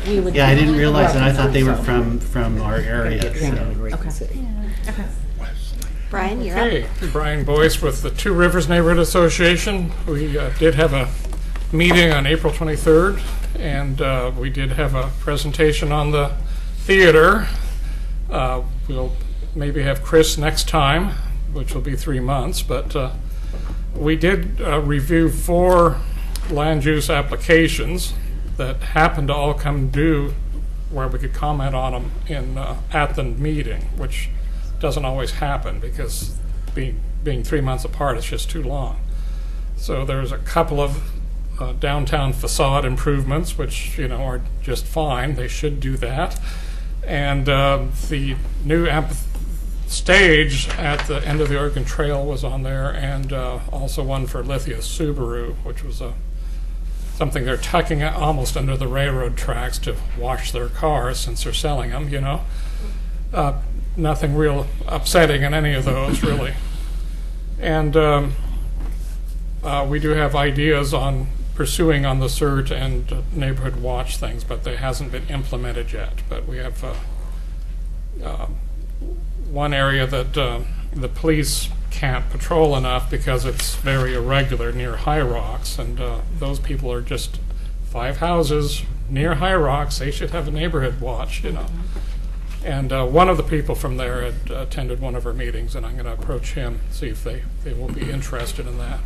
we would. Yeah, I didn't realize that. I thought they were from our area. Okay. Brian, you're up. Okay, Brian Boyce with the Two Rivers Neighborhood Association. We did have a meeting on April 23rd, and we did have a presentation on the theater. We'll maybe have Chris next time, which will be 3 months, but we did review 4 land use applications that happened to all come due where we could comment on them at the meeting, which doesn't always happen because being 3 months apart is just too long. So there's a couple of downtown facade improvements, which are just fine. They should do that. And the new stage at the end of the Oregon Trail was on there, and also one for Lithia Subaru, which was something they're tucking almost under the railroad tracks to wash their cars since they're selling them, Nothing real upsetting in any of those, really. And we do have ideas on pursuing on the CERT and neighborhood watch things, but they hasn't been implemented yet. But we have one area that the police can't patrol enough because it's very irregular near High Rocks, and those people are just 5 houses near High Rocks. They should have a neighborhood watch, And one of the people from there had attended one of our meetings, and I'm going to approach him, see if they will be interested in that.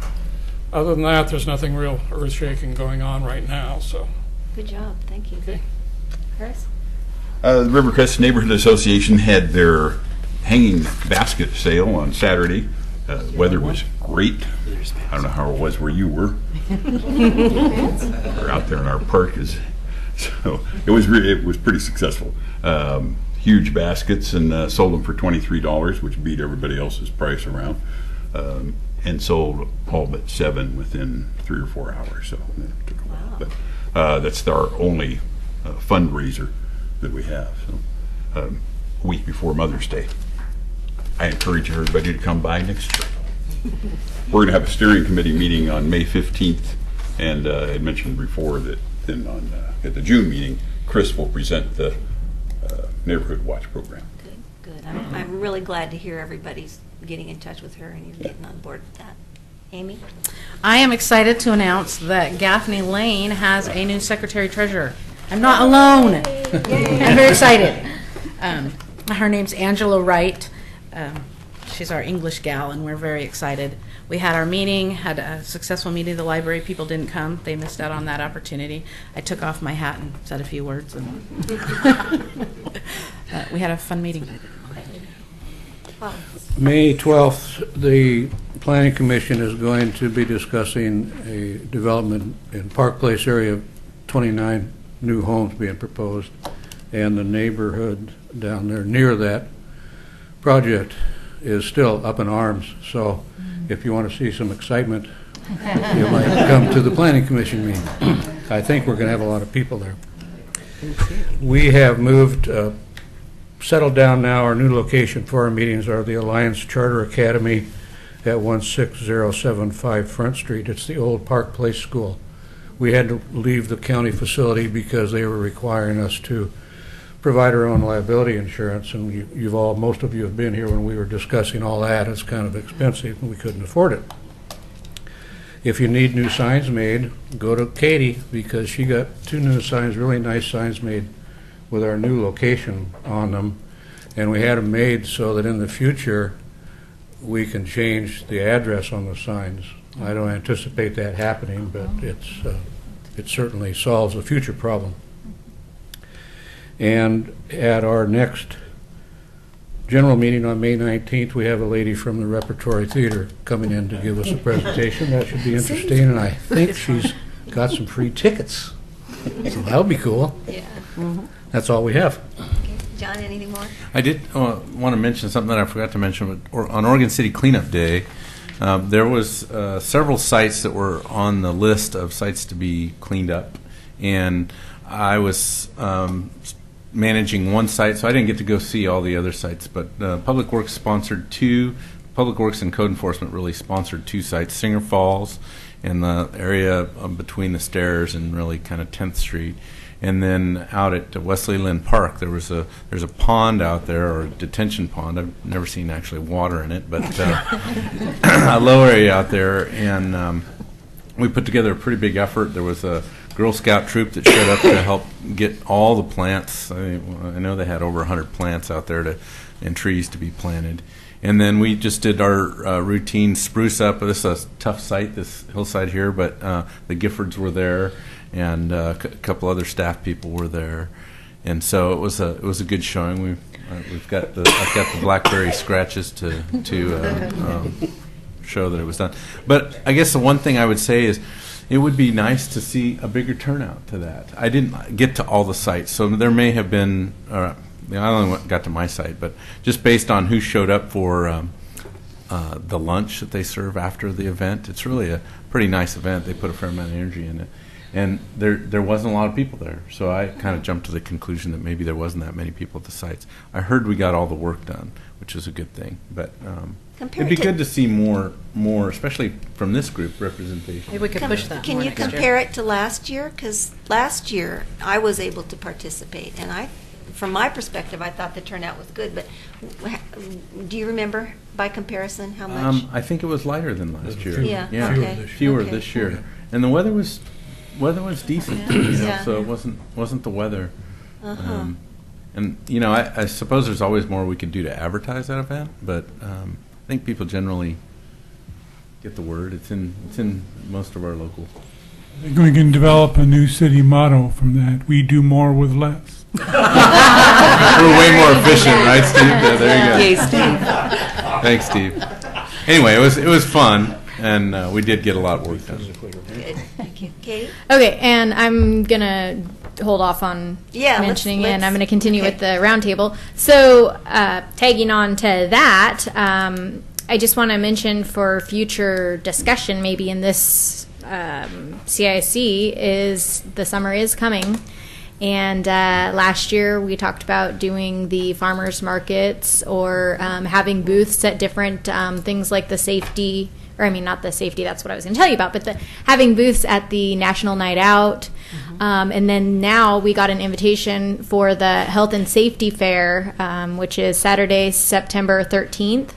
Other than that, there's nothing real earth-shaking going on right now. So, good job. Thank you. Okay. Chris? The Rivercrest Neighborhood Association had their hanging basket sale on Saturday. The weather was great. I don't know how it was where you were. We're out there in our park. So it was pretty successful. Huge baskets, and sold them for $23, which beat everybody else's price around, and sold all but 7 within 3 or 4 hours. So it took a while, but that's our only fundraiser that we have. So a week before Mother's Day, I encourage everybody to come by next year. We're going to have a steering committee meeting on May 15th, and I had mentioned before that then at the June meeting, Chris will present the Neighborhood Watch program. Good. I'm really glad to hear everybody's getting in touch with her and you're getting on board with that. Amy? I am excited to announce that Gaffney Lane has a new secretary-treasurer. I'm not alone. I'm very excited. Her name's Angela Wright. She's our English gal, and we're very excited. We had our meeting, had a successful meeting at the library. People didn't come. They missed out on that opportunity. I took off my hat and said a few words. And we had a fun meeting. May 12th, the Planning Commission is going to be discussing a development in Park Place area of 29 new homes being proposed, and the neighborhood down there near that project is still up in arms. So if you want to see some excitement, you might come to the Planning Commission meeting. I think we're going to have a lot of people there. We have moved, settled down now. Our new location for our meetings are the Alliance Charter Academy at 16075 Front Street. It's the old Park Place School. We had to leave the county facility because they were requiring us to provide our own liability insurance, and most of you have been here when we were discussing all that. It's kind of expensive, and we couldn't afford it. If you need new signs made, go to Katie, because she got 2 new signs, really nice signs made with our new location on them, and we had them made so that in the future we can change the address on the signs I don't anticipate that happening, but it certainly solves a future problem. And at our next general meeting on May 19th, we have a lady from the Repertory Theater coming in to give us a presentation. That should be interesting, and I think she's got some free tickets. So that'll be cool. Yeah. That's all we have. Okay. John, anything more? I did want to mention something that I forgot to mention. But on Oregon City Cleanup Day, there was several sites that were on the list of sites to be cleaned up, and I was managing one site, so I didn't get to go see all the other sites. But Public Works sponsored two. Public Works and Code Enforcement really sponsored two sites: Singer Falls in the area between the stairs and really kind of 10th Street. And then out at Wesley Lynn Park, there's a pond out there, or a detention pond. I've never seen actually water in it, but a low area out there. And we put together a pretty big effort. There was a Girl Scout troop that showed up to help get all the plants. I know they had over 100 plants out there and trees to be planted. And then we just did our routine spruce up. This is a tough site, this hillside here, but the Giffords were there, and a couple other staff people were there, and so it was a good showing. I've got the blackberry scratches to show that it was done. But I guess the one thing I would say is it would be nice to see a bigger turnout to that. I didn't get to all the sites, so there may have been. I only got to my site, but just based on who showed up for the lunch that they serve after the event, it's really a pretty nice event. They put a fair amount of energy in it. And there wasn't a lot of people there, so I kind of jumped to the conclusion that maybe there wasn't that many people at the sites. I heard we got all the work done, which is a good thing. But it'd be good to see more, especially from this group, representation. Maybe we could push that. Can you compare it to last year? Because last year I was able to participate, and from my perspective, I thought the turnout was good. But do you remember, by comparison, how much? I think it was lighter than last year. Yeah. Okay. Fewer this year, and the weather was decent, Yeah. so it wasn't the weather. Uh-huh. And I suppose there's always more we could do to advertise that event, but I think people generally get the word. It's in most of our local. I think we can develop a new city motto from that. We do more with less. We're way more efficient, right, Steve? Yeah, there you go. Yay, Steve. Thanks, Steve. Anyway, it was fun, and we did get a lot of work done. Good. Thank you. Katie? Okay, and I'm going to hold off on mentioning it, and I'm going to continue with the roundtable. So, tagging on to that, I just want to mention for future discussion, maybe in this CIC, is the summer is coming. And last year we talked about doing the farmers markets or having booths at different things like the safety, or I mean not the safety, that's what I was going to tell you about, but having booths at the National Night Out. And then now we got an invitation for the Health and Safety Fair, which is Saturday, September 13th.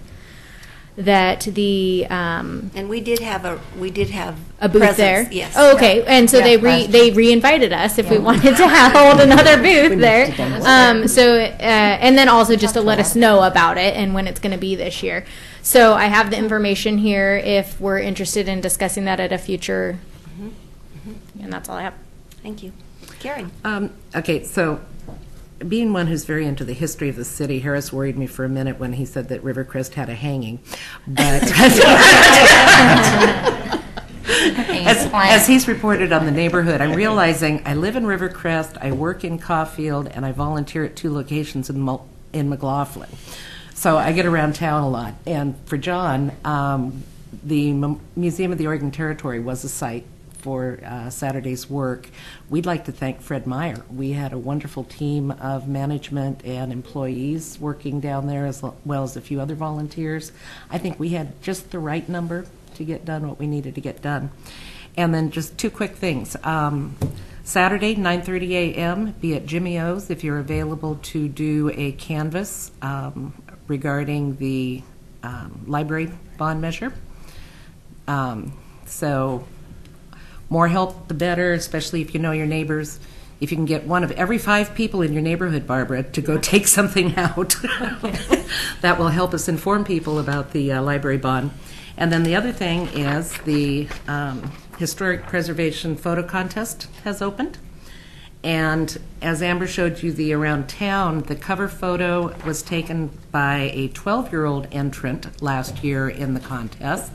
That the and we did have a booth presence, there. Yes. Oh, okay. And so they re-invited us if we wanted to hold another booth there. And then also just to let us know about it and when it's going to be this year. So I have the information here if we're interested in discussing that at a future. And that's all I have. Thank you, Karen. Okay, so. Being one who's very into the history of the city, Harris worried me for a minute when he said that Rivercrest had a hanging. But as he's reported on the neighborhood, I'm realizing I live in Rivercrest, I work in Caulfield, and I volunteer at 2 locations in McLaughlin. So I get around town a lot. And for John, the Museum of the Oregon Territory was a site for Saturday's work. We'd like to thank Fred Meyer. We had a wonderful team of management and employees working down there, as well as a few other volunteers. I think we had just the right number to get done what we needed to get done. And then just 2 quick things. Saturday, 9:30 a.m., be at Jimmy O's if you're available to do a canvas regarding the library bond measure. So more help, the better, especially if you know your neighbors. If you can get one of every 5 people in your neighborhood, Barbara, to go take something out, that will help us inform people about the library bond. And then the other thing is the Historic Preservation Photo Contest has opened. And as Amber showed you the around town, the cover photo was taken by a 12-year-old entrant last year in the contest.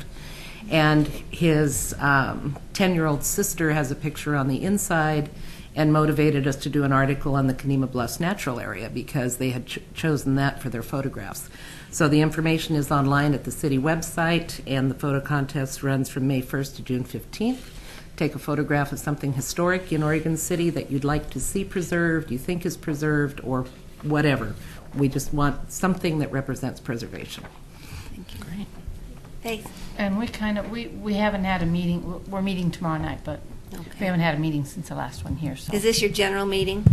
And his 10-year-old sister has a picture on the inside and motivated us to do an article on the Kenema Bluffs Natural Area because they had chosen that for their photographs. So the information is online at the city website, and the photo contest runs from May 1st to June 15th. Take a photograph of something historic in Oregon City that you'd like to see preserved, you think is preserved, or whatever. We just want something that represents preservation. Thank you. Great. Faith. And we haven't had a meeting. We're meeting tomorrow night, but we haven't had a meeting since the last one here. So Is this your general meeting?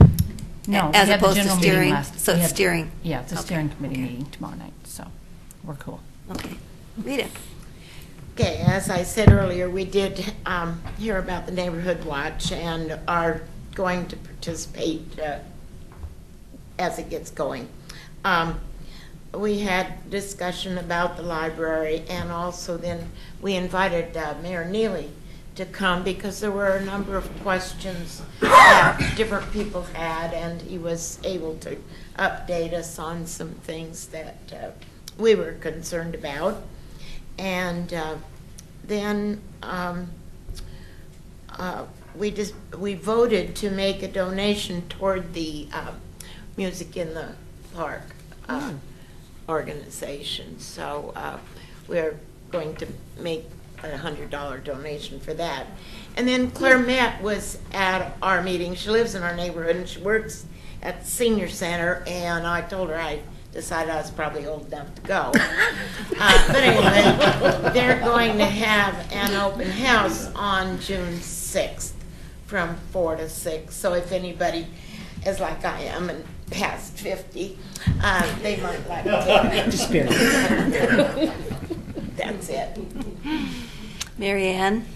no, As we had the opposed to general meeting steering? last- So we it's had- steering. Yeah, it's a Okay. steering committee meeting tomorrow night. So we're cool. Okay. Rita. Okay, as I said earlier, we did hear about the Neighborhood Watch and are going to participate as it gets going. We had discussion about the library, and also then we invited Mayor Neely to come because there were a number of questions that different people had, and he was able to update us on some things that we were concerned about. And then we voted to make a donation toward the Music in the Park organization. So we're going to make a $100 donation for that. And then Claire Matt was at our meeting. She lives in our neighborhood and she works at the senior center, and I told her I decided I was probably old enough to go. But anyway, they're going to have an open house on June 6th from 4 to 6. So if anybody is like I am and past 50, they might like to. That's it. Mary Ann.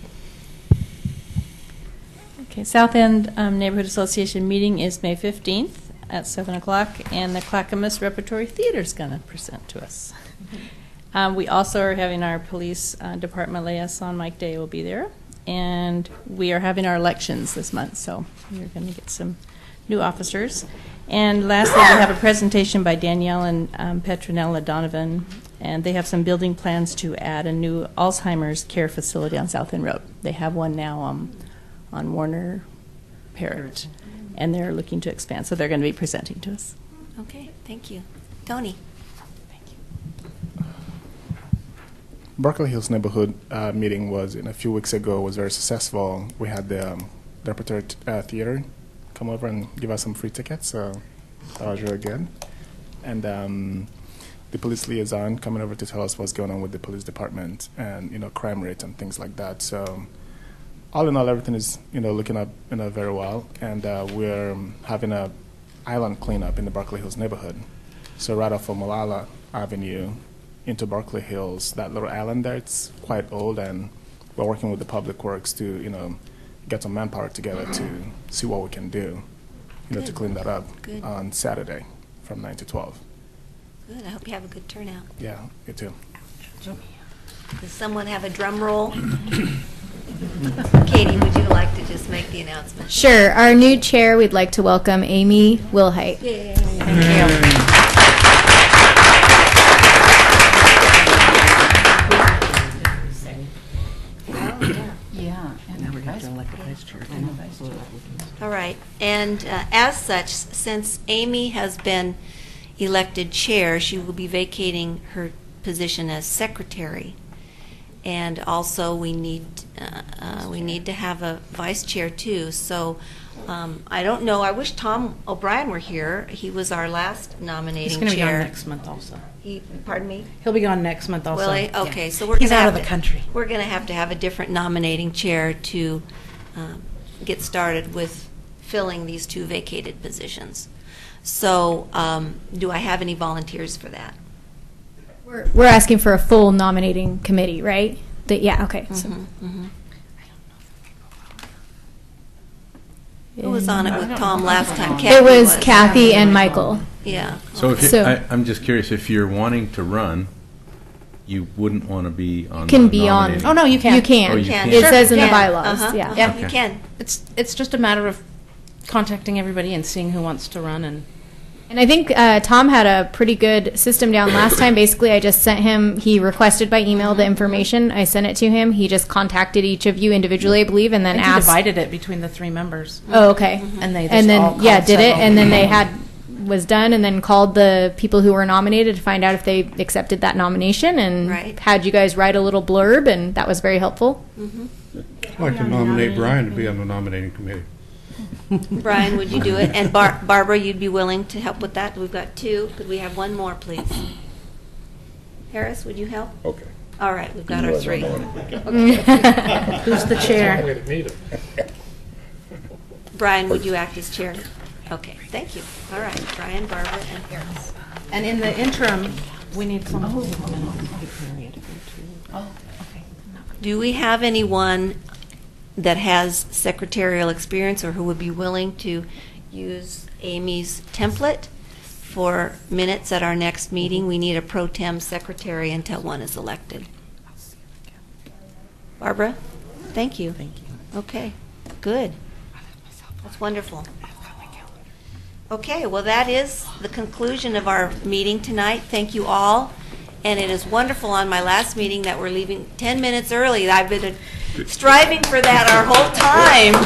Okay, South End Neighborhood Association meeting is May 15th at 7 o'clock, and the Clackamas Repertory Theater is going to present to us. We also are having our police department liaison, Mike Day, will be there, and we are having our elections this month, so we're going to get some new officers. And lastly, we have a presentation by Danielle and Petronella Donovan, and they have some building plans to add a new Alzheimer's care facility on South End Road. They have one now on Warner Parrott, and they're looking to expand, so they're going to be presenting to us. Okay, thank you. Tony. Berkeley Hills neighborhood meeting was a few weeks ago. Was very successful. We had the Repertory Theater come over and give us some free tickets, so that was really good. And the police liaison coming over to tell us what's going on with the police department and crime rate and things like that. So all in all, everything is looking up very well, and we're having a island cleanup in the Berkeley Hills neighborhood. So right off of Malala Avenue into Berkeley Hills, that little island there, it's quite old, and we're working with the Public Works to get some manpower together to see what we can do, to clean that up on Saturday from 9 to 12. Good. I hope you have a good turnout. Yeah, you too. Does someone have a drum roll? Katie, would you like to just make the announcement? Sure. Our new chair, we'd like to welcome Amy Wilhite. Yay. Thank you. All right. And as such, since Amy has been elected chair, she will be vacating her position as secretary. And also, we need to have a vice chair too. So I don't know. I wish Tom O'Brien were here. He was our last nominating chair. He's going to be gone next month also. Pardon me? He'll be gone next month also. Will he? Okay, Yeah. so we're He's gonna out have of the to- country. We're going to have a different nominating chair to get started with filling these two vacated positions. So do I have any volunteers for that? We're asking for a full nominating committee, right? Yeah, okay. So. Who was on it with Tom last time? It was Kathy and Michael. Yeah. So, I'm just curious, if you're wanting to run, you wouldn't want to be on Can the be on. nominating? Oh, no, you can. You can. Oh, you can. It Sure, says in you the can. bylaws. Yeah. Yeah, You can. It's just a matter of contacting everybody and seeing who wants to run and. And I think Tom had a pretty good system down last time. Basically, I just sent him, he requested by email the information. I sent it to him. He just contacted each of you individually, I believe, and then He asked. divided it between the 3 members. Oh, okay. And they just And then, all called yeah, did it. several And then they people. was done and then called the people who were nominated to find out if they accepted that nomination and Right. had you guys write a little blurb, and that was very helpful. I'd like to nominate Brian to be on the nominating committee. Brian, would you do it? And Barbara, you'd be willing to help with that? We've got 2. Could we have 1 more, please? Harris, would you help? Okay. All right, we've got our 3. Who's the chair? I'm going to need it. Brian, would you act as chair? Okay, thank you. All right, Brian, Barbara, and Harris. And in the interim, we need some. Do we have anyone that has secretarial experience or who would be willing to use Amy's template for minutes at our next meeting? We need a pro tem secretary until one is elected. Barbara? Thank you. Thank you. Okay, good. That's wonderful. Okay, well, that is the conclusion of our meeting tonight. Thank you all. And it is wonderful on my last meeting that we're leaving 10 minutes early. I've been striving for that our whole time,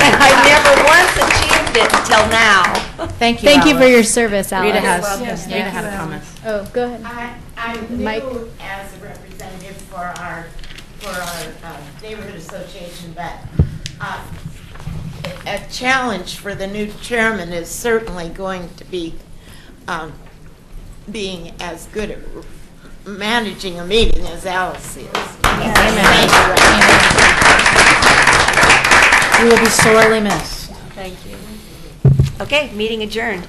and I've never once achieved it until now. Thank you. Thank you Alice. for your service, Alice. Rita has. Yes, Rita had a comment. Oh, go ahead. I'm Mike. new as a representative for our neighborhood association, but a challenge for the new chairman is certainly going to be being as good at managing a meeting as Alice is. You will be sorely missed. Thank you. Okay, meeting adjourned.